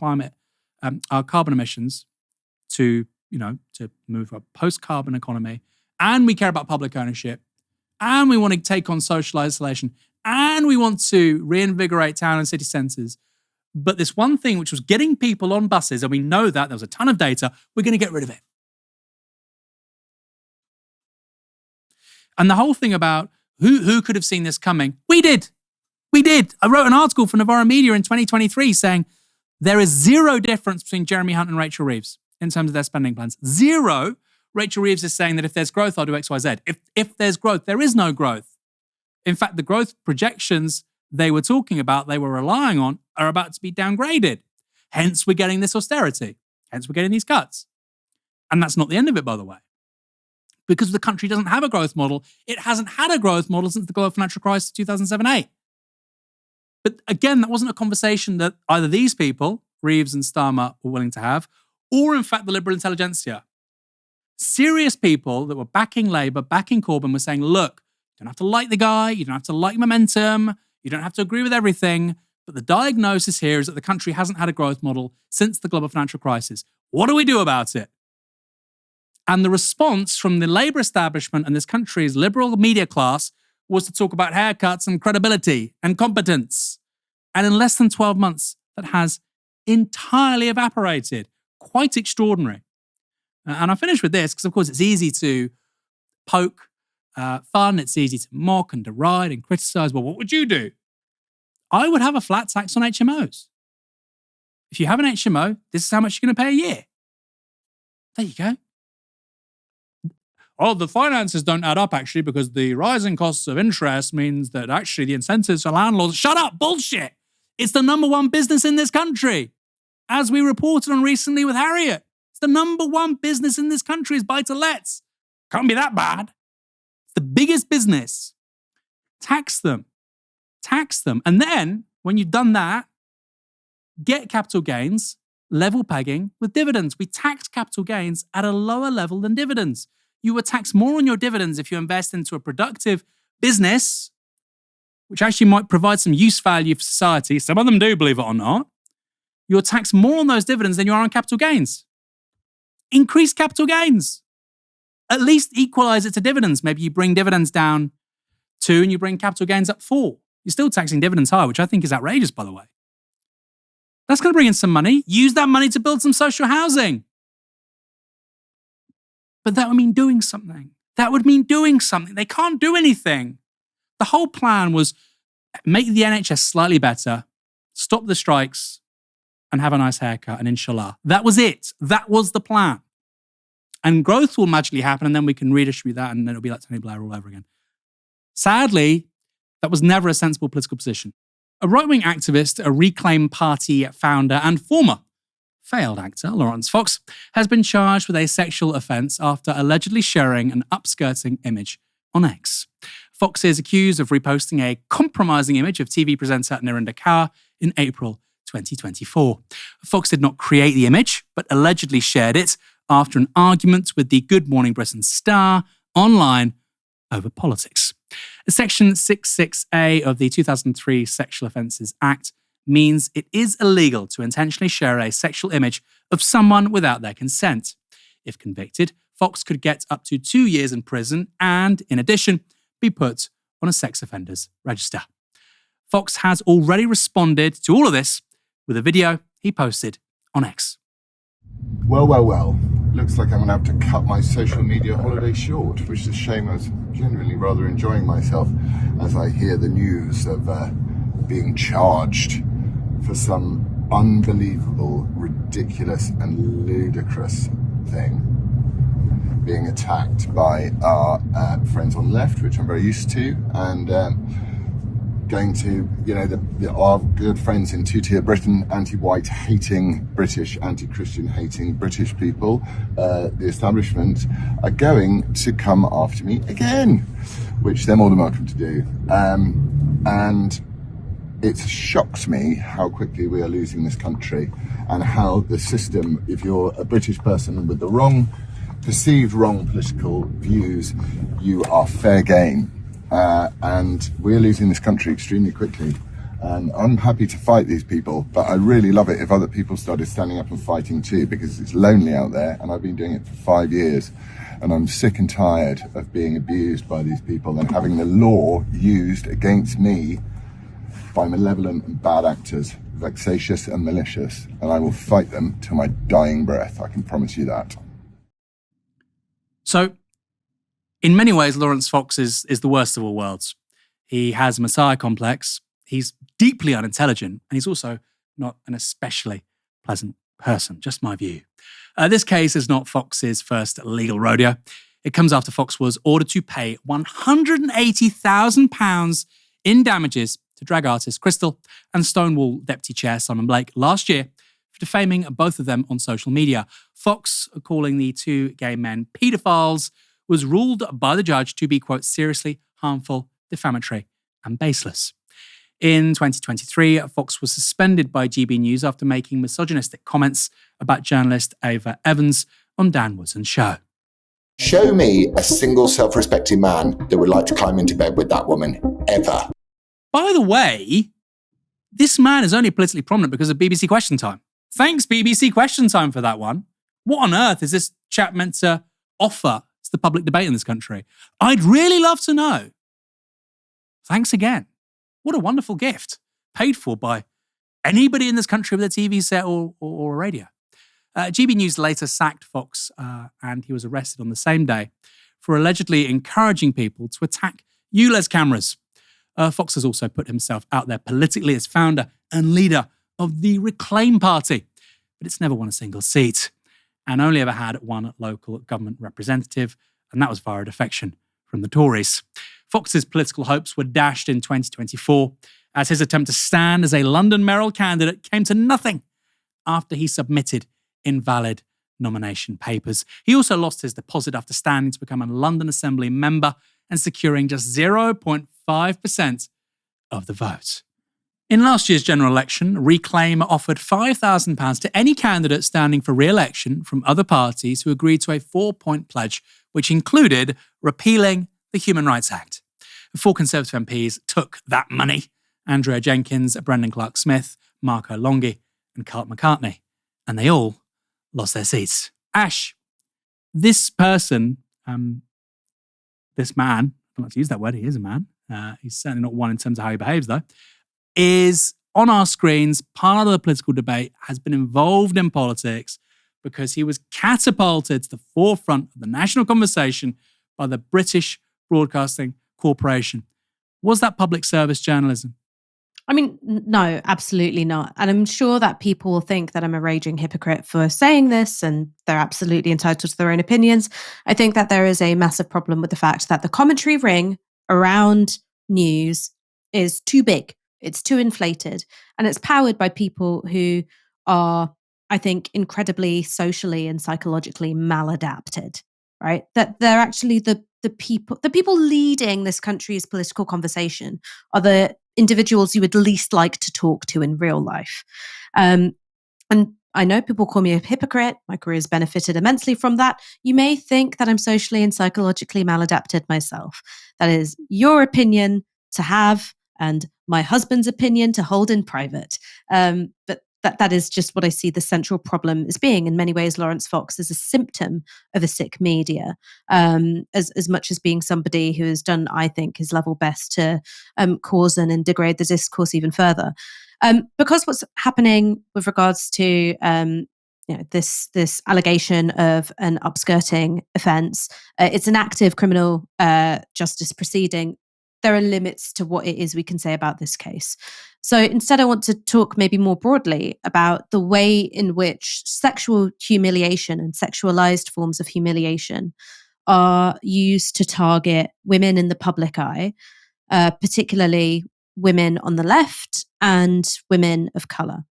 our carbon emissions to move to a post-carbon economy, and we care about public ownership, and we want to take on social isolation, and we want to reinvigorate town and city centres, but this one thing which was getting people on buses, and we know that, there was a ton of data, we're going to get rid of it. And the whole thing about who could have seen this coming, we did. We did. I wrote an article for Novara Media in 2023 saying there is zero difference between Jeremy Hunt and Rachel Reeves in terms of their spending plans. Zero. Rachel Reeves is saying that if there's growth, I'll do X, Y, Z. If there's growth, there is no growth. In fact, the growth projections they were talking about, they were relying on, are about to be downgraded. Hence, we're getting this austerity. Hence, we're getting these cuts. And that's not the end of it, by the way. Because the country doesn't have a growth model. It hasn't had a growth model since the global financial crisis of 2007-8. But again, that wasn't a conversation that either these people, Reeves and Starmer, were willing to have, or in fact the liberal intelligentsia. Serious people that were backing Labour, backing Corbyn, were saying, look, you don't have to like the guy, you don't have to like momentum, you don't have to agree with everything, but the diagnosis here is that the country hasn't had a growth model since the global financial crisis. What do we do about it? And the response from the Labour establishment and this country's liberal media class was to talk about haircuts and credibility and competence. And in less than 12 months, that has entirely evaporated. Quite extraordinary. And I finish with this because, of course, it's easy to poke fun. It's easy to mock and deride and criticise. Well, what would you do? I would have a flat tax on HMOs. If you have an HMO, this is how much you're going to pay a year. There you go. Oh, the finances don't add up, actually, because the rising costs of interest means that actually the incentives for landlords... Shut up! Bullshit! It's the number one business in this country. As we reported on recently with Harriet. It's the number one business in this country is buy-to-lets. Can't be that bad. It's the biggest business. Tax them. Tax them. And then, when you've done that, get capital gains, level pegging with dividends. We tax capital gains at a lower level than dividends. You would tax more on your dividends if you invest into a productive business, which actually might provide some use value for society. Some of them do, believe it or not. You'll tax more on those dividends than you are on capital gains. Increase capital gains. At least equalize it to dividends. Maybe you bring dividends down 2 and you bring capital gains up 4. You're still taxing dividends high, which I think is outrageous, by the way. That's going to bring in some money. Use that money to build some social housing. But that would mean doing something. That would mean doing something. They can't do anything. The whole plan was make the NHS slightly better, stop the strikes, and have a nice haircut, and inshallah. That was it. That was the plan. And growth will magically happen, and then we can redistribute that, and then it'll be like Tony Blair all over again. Sadly, that was never a sensible political position. A right-wing activist, a Reclaim Party founder, and former failed actor, Laurence Fox, has been charged with a sexual offence after allegedly sharing an upskirting image on X. Fox is accused of reposting a compromising image of TV presenter Narinder Kaur in April 2024. Fox did not create the image, but allegedly shared it after an argument with the Good Morning Britain star online over politics. Section 66A of the 2003 Sexual Offences Act means it is illegal to intentionally share a sexual image of someone without their consent. If convicted, Fox could get up to 2 years in prison and, in addition, be put on a sex offenders register. Fox has already responded to all of this with a video he posted on X. Well. Looks like I'm going to have to cut my social media holiday short, which is a shame. I was genuinely rather enjoying myself as I hear the news of being charged for some unbelievable, ridiculous and ludicrous thing. Being attacked by our friends on the left, which I'm very used to, and going to, our good friends in two-tier Britain, anti-white hating British, anti-Christian hating British people, the establishment, are going to come after me again, which they're more than welcome to do. And it shocks me how quickly we are losing this country, and how the system, if you're a British person with the perceived wrong political views, you are fair game. And we're losing this country extremely quickly. And I'm happy to fight these people, but I really love it if other people started standing up and fighting too, because it's lonely out there, and I've been doing it for 5 years, and I'm sick and tired of being abused by these people and having the law used against me by malevolent and bad actors, vexatious and malicious, and I will fight them till my dying breath, I can promise you that. So, in many ways, Laurence Fox is the worst of all worlds. He has a messiah complex, he's deeply unintelligent, and he's also not an especially pleasant person, just my view. This case is not Fox's first legal rodeo. It comes after Fox was ordered to pay £180,000 in damages to drag artist Crystal and Stonewall deputy chair Simon Blake last year for defaming both of them on social media. Fox, calling the two gay men paedophiles, was ruled by the judge to be, quote, seriously harmful, defamatory, and baseless. In 2023, Fox was suspended by GB News after making misogynistic comments about journalist Ava Evans on Dan Wootton's show. Show me a single self-respecting man that would like to climb into bed with that woman, ever. By the way, this man is only politically prominent because of BBC Question Time. Thanks, BBC Question Time, for that one. What on earth is this chap meant to offer to the public debate in this country? I'd really love to know. Thanks again. What a wonderful gift. Paid for by anybody in this country with a TV set or a radio. GB News later sacked Fox and he was arrested on the same day for allegedly encouraging people to attack ULEZ cameras. Fox has also put himself out there politically as founder and leader of the Reclaim Party, but it's never won a single seat and only ever had one local government representative, and that was via a defection from the Tories. Fox's political hopes were dashed in 2024 as his attempt to stand as a London mayoral candidate came to nothing after he submitted invalid nomination papers. He also lost his deposit after standing to become a London Assembly member and securing just 0.5% of the vote. In last year's general election, Reclaim offered £5,000 to any candidate standing for re-election from other parties who agreed to a 4-point pledge, which included repealing the Human Rights Act. 4 Conservative MPs took that money: Andrea Jenkins, Brendan Clark-Smith, Marco Longhi and Carl McCartney, and they all lost their seats. Ash, this person, this man, I don't like to use that word, he is a man, he's certainly not one in terms of how he behaves though, is on our screens, part of the political debate, has been involved in politics because he was catapulted to the forefront of the national conversation by the British Broadcasting Corporation. Was that public service journalism? I mean, no, absolutely not. And I'm sure that people will think that I'm a raging hypocrite for saying this, and they're absolutely entitled to their own opinions. I think that there is a massive problem with the fact that the commentary ring around news is too big. It's too inflated. And it's powered by people who are, I think, incredibly socially and psychologically maladapted, right? That they're actually the people leading this country's political conversation are the individuals you would least like to talk to in real life. And I know people call me a hypocrite. My career has benefited immensely from that. You may think that I'm socially and psychologically maladapted myself. That is your opinion to have and my husband's opinion to hold in private. But that is just what I see the central problem as being. In many ways, Laurence Fox is a symptom of a sick media, as much as being somebody who has done, I think, his level best to coarsen and degrade the discourse even further. Because what's happening with regards to this allegation of an upskirting offence, it's an active criminal justice proceeding. There are limits to what it is we can say about this case. So instead, I want to talk maybe more broadly about the way in which sexual humiliation and sexualized forms of humiliation are used to target women in the public eye, particularly women on the left and women of color.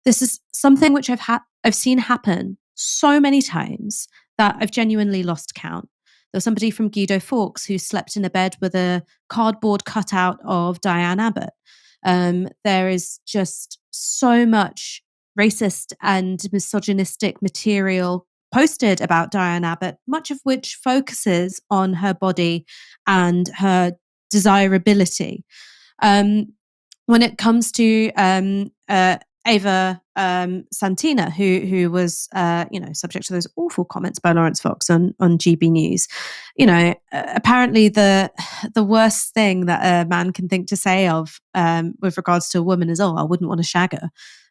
This is something which I've seen happen so many times that I've genuinely lost count. There was somebody from Guido Fawkes who slept in a bed with a cardboard cutout of Diane Abbott. There is just so much racist and misogynistic material posted about Diane Abbott, much of which focuses on her body and her desirability. When it comes to Ava Santina, who was subject to those awful comments by Laurence Fox on GB News, apparently the worst thing that a man can think to say of with regards to a woman is, I wouldn't want to shag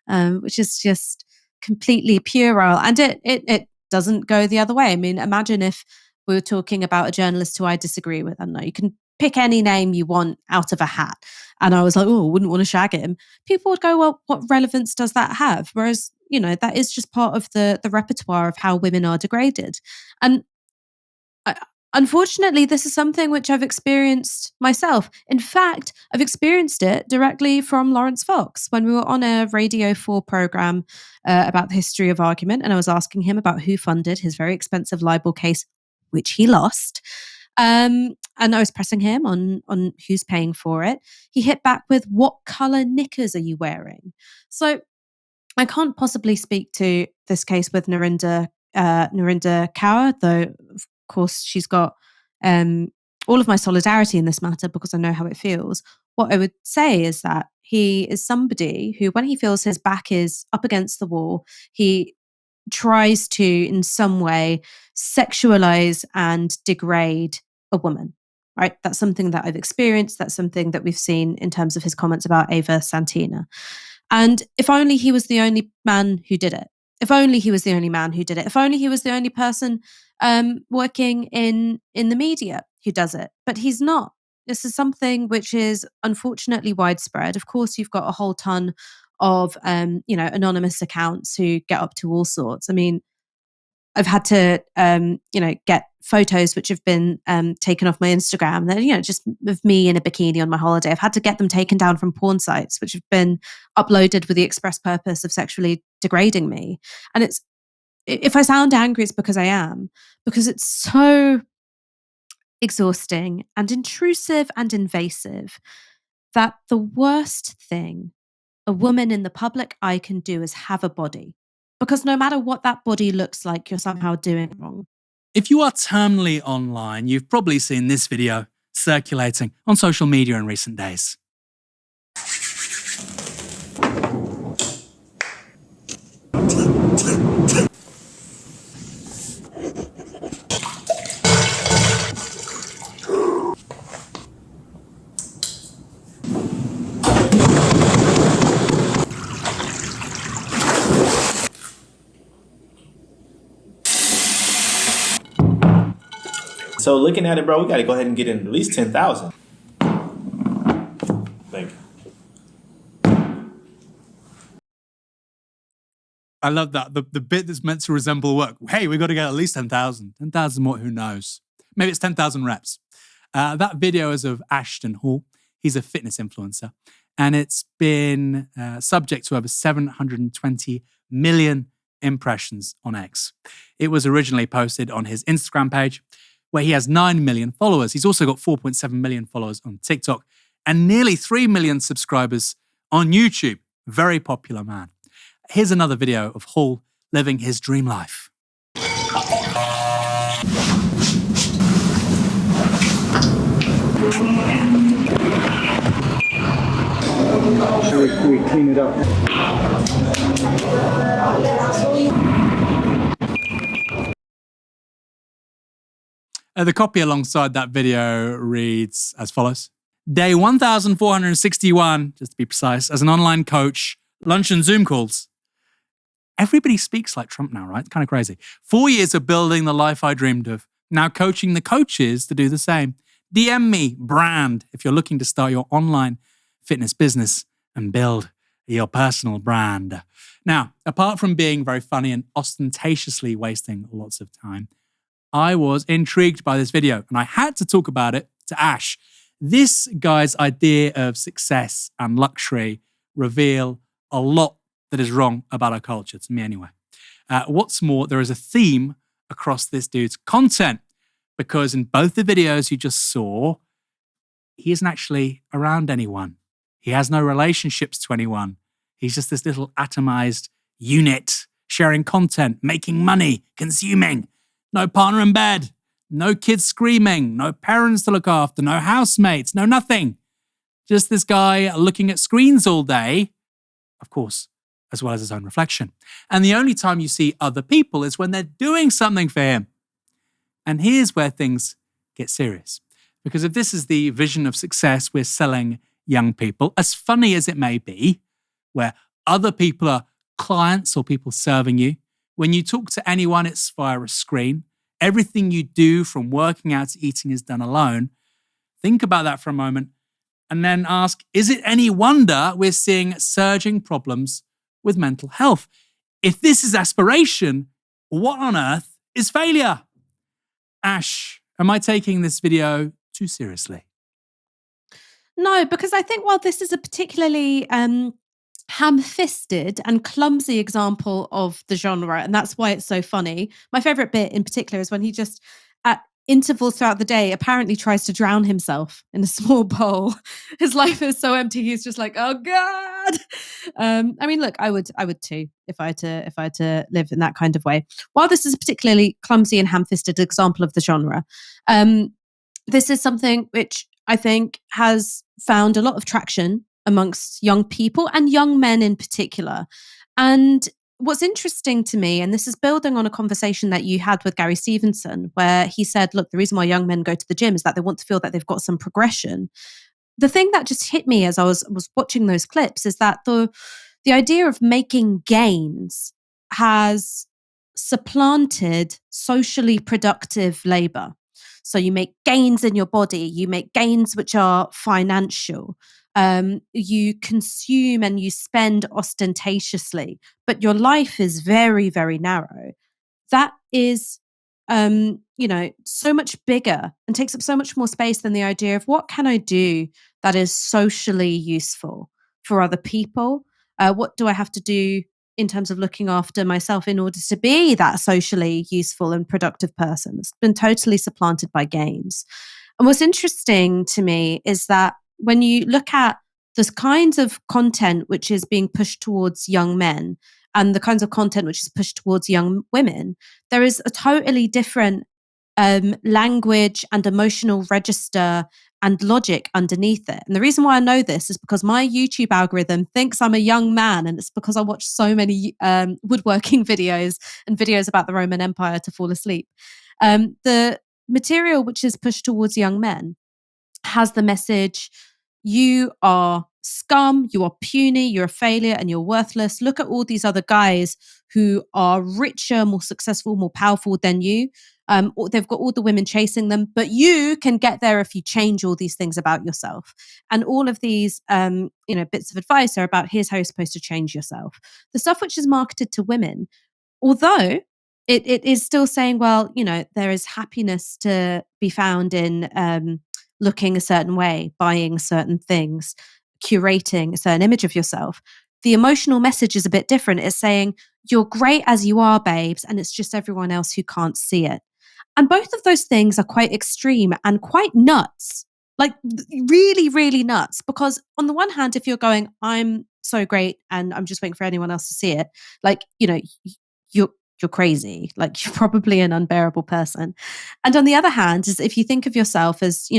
her, which is just completely puerile, and it doesn't go the other way. I mean, imagine if we were talking about a journalist who I disagree with. I don't know, you can pick any name you want out of a hat. And I was like, I wouldn't want to shag him. People would go, well, what relevance does that have? Whereas, that is just part of the repertoire of how women are degraded. And unfortunately, this is something which I've experienced myself. In fact, I've experienced it directly from Laurence Fox when we were on a Radio 4 program about the history of argument. And I was asking him about who funded his very expensive libel case, which he lost. And I was pressing him on who's paying for it. He hit back with, what color knickers are you wearing? So I can't possibly speak to this case with Narinder Kaur, though of course she's got all of my solidarity in this matter because I know how it feels. What I would say is that he is somebody who, when he feels his back is up against the wall, he tries to, in some way, sexualize and degrade a woman, right? That's something that I've experienced. That's something that we've seen in terms of his comments about Ava Santina. And if only he was the only man who did it. If only he was the only man who did it. If only he was the only person working in the media who does it. But he's not. This is something which is unfortunately widespread. Of course, you've got a whole ton of anonymous accounts who get up to all sorts. I mean, I've had to get photos which have been taken off my Instagram that just of me in a bikini on my holiday. I've had to get them taken down from porn sites which have been uploaded with the express purpose of sexually degrading me. And if I sound angry, it's because I am, because it's so exhausting and intrusive and invasive that the worst thing a woman in the public eye can do is have a body. Because no matter what that body looks like, you're somehow doing it wrong. If you are terminally online, you've probably seen this video circulating on social media in recent days. So looking at it, bro, we got to go ahead and get in at least 10,000. Thank you. I love that. The bit that's meant to resemble work. Hey, we got to get at least 10,000. 10,000 more, who knows? Maybe it's 10,000 reps. That video is of Ashton Hall. He's a fitness influencer. And it's been subject to over 720 million impressions on X. It was originally posted on his Instagram page, where he has 9 million followers. He's also got 4.7 million followers on TikTok and nearly 3 million subscribers on YouTube. Very popular man. Here's another video of Hall living his dream life. Shall we clean it up? The copy alongside that video reads as follows. Day 1,461, just to be precise, as an online coach, lunch and Zoom calls. Everybody speaks like Trump now, right? It's kind of crazy. 4 years of building the life I dreamed of. Now coaching the coaches to do the same. DM me, brand, if you're looking to start your online fitness business and build your personal brand. Now, apart from being very funny and ostentatiously wasting lots of time, I was intrigued by this video and I had to talk about it to Ash. This guy's idea of success and luxury reveal a lot that is wrong about our culture, to me anyway. What's more, there is a theme across this dude's content because in both the videos you just saw, he isn't actually around anyone. He has no relationships to anyone. He's just this little atomized unit, sharing content, making money, consuming. No partner in bed, no kids screaming, no parents to look after, no housemates, no nothing. Just this guy looking at screens all day, of course, as well as his own reflection. And the only time you see other people is when they're doing something for him. And here's where things get serious. Because if this is the vision of success we're selling young people, as funny as it may be, where other people are clients or people serving you, when you talk to anyone, it's via a screen. Everything you do from working out to eating is done alone. Think about that for a moment and then ask, is it any wonder we're seeing surging problems with mental health? If this is aspiration, what on earth is failure? Ash, am I taking this video too seriously? No, because I think while this is a particularly ham-fisted and clumsy example of the genre, and that's why it's so funny. My favorite bit in particular is when he just, at intervals throughout the day, apparently tries to drown himself in a small bowl. His life is so empty. He's just like, oh God. I mean, look, I would too if I had to live in that kind of way. While this is a particularly clumsy and ham-fisted example of the genre, this is something which I think has found a lot of traction amongst young people and young men in particular. And what's interesting to me, and this is building on a conversation that you had with Gary Stevenson, where he said, look, the reason why young men go to the gym is that they want to feel that they've got some progression. The thing that just hit me as I was watching those clips is that the idea of making gains has supplanted socially productive labor. So you make gains in your body, you make gains which are financial. You consume and you spend ostentatiously, but your life is very, very narrow. That is, so much bigger and takes up so much more space than the idea of what can I do that is socially useful for other people? What do I have to do in terms of looking after myself in order to be that socially useful and productive person? It's been totally supplanted by games. And what's interesting to me is that when you look at the kinds of content which is being pushed towards young men and the kinds of content which is pushed towards young women, there is a totally different language and emotional register and logic underneath it. And the reason why I know this is because my YouTube algorithm thinks I'm a young man, and it's because I watch so many woodworking videos and videos about the Roman Empire to fall asleep. The material which is pushed towards young men has the message, you are scum, you are puny, you're a failure, and you're worthless. Look at all these other guys who are richer, more successful, more powerful than you. They've got all the women chasing them, but you can get there if you change all these things about yourself. And all of these, bits of advice are about here's how you're supposed to change yourself. The stuff which is marketed to women, although it is still saying, well, there is happiness to be found in looking a certain way, buying certain things, curating a certain image of yourself. The emotional message is a bit different. It's saying, you're great as you are, babes, and it's just everyone else who can't see it. And both of those things are quite extreme and quite nuts, like really, really nuts. Because on the one hand, if you're going, I'm so great and I'm just waiting for anyone else to see it, you're crazy. Like, you're probably an unbearable person. And on the other hand, is if you think of yourself as,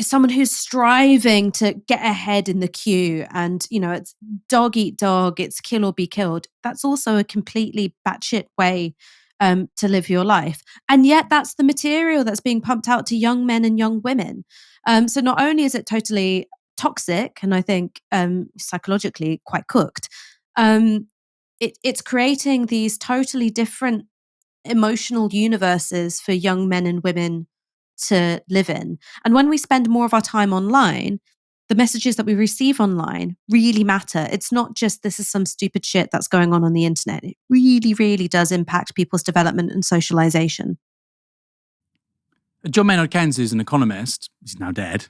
someone who's striving to get ahead in the queue and, it's dog eat dog, it's kill or be killed. That's also a completely batshit way to live your life. And yet that's the material that's being pumped out to young men and young women. So not only is it totally toxic, and I think psychologically quite cooked, it's creating these totally different emotional universes for young men and women to live in. And when we spend more of our time online, the messages that we receive online really matter. It's not just this is some stupid shit that's going on the internet. It really, really does impact people's development and socialization. John Maynard Keynes, who's an economist, he's now dead,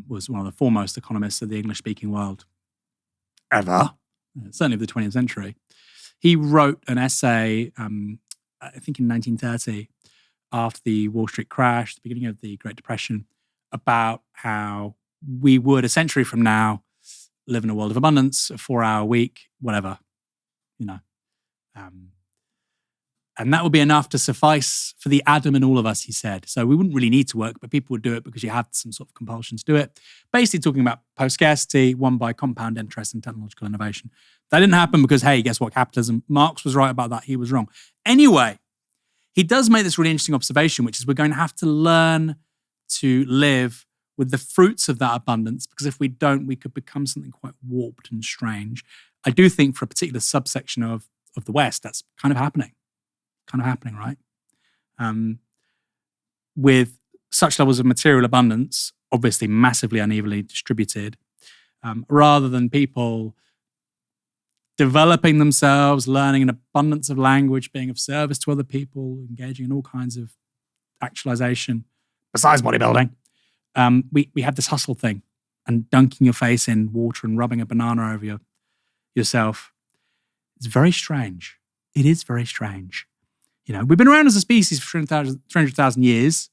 was one of the foremost economists of the English-speaking world ever, certainly of the 20th century. He wrote an essay, I think in 1930, after the Wall Street crash, the beginning of the Great Depression, about how we would, a century from now, live in a world of abundance, a 4-hour week, whatever, and that would be enough to suffice for the Adam in all of us, he said. So we wouldn't really need to work, but people would do it because you had some sort of compulsion to do it. Basically talking about post-scarcity, won by compound interest and technological innovation. That didn't happen because, hey, guess what, capitalism? Marx was right about that, he was wrong. Anyway, he does make this really interesting observation, which is we're going to have to learn to live with the fruits of that abundance, because if we don't, we could become something quite warped and strange. I do think for a particular subsection of the West, that's kind of happening. Right? With such levels of material abundance, obviously massively unevenly distributed, rather than people developing themselves, learning an abundance of language, being of service to other people, engaging in all kinds of actualization, besides bodybuilding. We have this hustle thing and dunking your face in water and rubbing a banana over yourself. It's very strange. It is very strange. We've been around as a species for 300,000 years.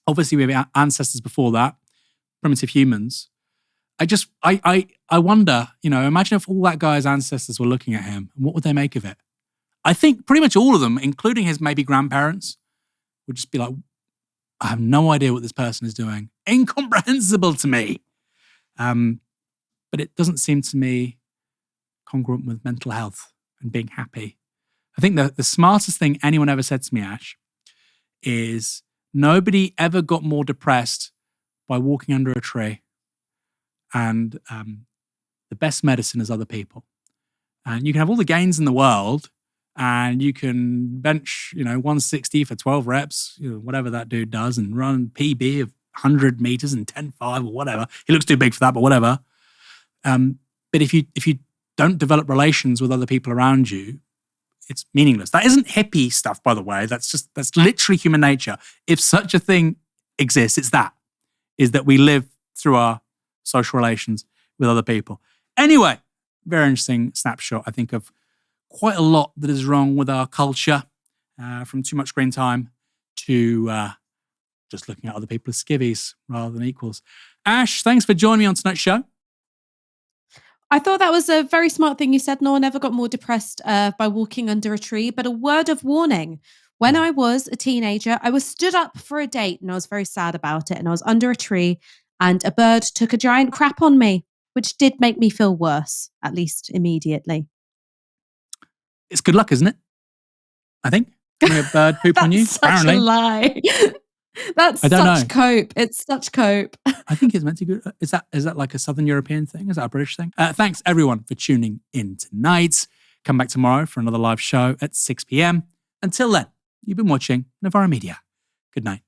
Obviously, we have ancestors before that, primitive humans. I wonder, imagine if all that guy's ancestors were looking at him, and what would they make of it? I think pretty much all of them, including his maybe grandparents, would just be like, I have no idea what this person is doing. Incomprehensible to me. But it doesn't seem to me congruent with mental health and being happy. I think the smartest thing anyone ever said to me, Ash, is nobody ever got more depressed by walking under a tree. And the best medicine is other people. And you can have all the gains in the world, and you can bench, 160 for 12 reps, whatever that dude does, and run PB of 100 meters and 10.5 or whatever. He looks too big for that, but whatever. But if you don't develop relations with other people around you, it's meaningless. That isn't hippie stuff, by the way. That's literally human nature. If such a thing exists, is that we live through our social relations with other people. Anyway, very interesting snapshot, I think, of quite a lot that is wrong with our culture, from too much screen time to just looking at other people as skivvies rather than equals. Ash, thanks for joining me on tonight's show. I thought that was a very smart thing you said. No one ever got more depressed by walking under a tree. But a word of warning. When I was a teenager, I was stood up for a date and I was very sad about it. And I was under a tree and a bird took a giant crap on me, which did make me feel worse, at least immediately. It's good luck, isn't it? I think. Having a bird poop on you, such a lie. That's I don't such know. cope. It's such cope. I think it's meant to be. Is that like a Southern European thing? Is that a British thing? Thanks everyone for tuning in tonight. Come back tomorrow for another live show at 6 p.m. Until then, you've been watching Novara Media. Good night.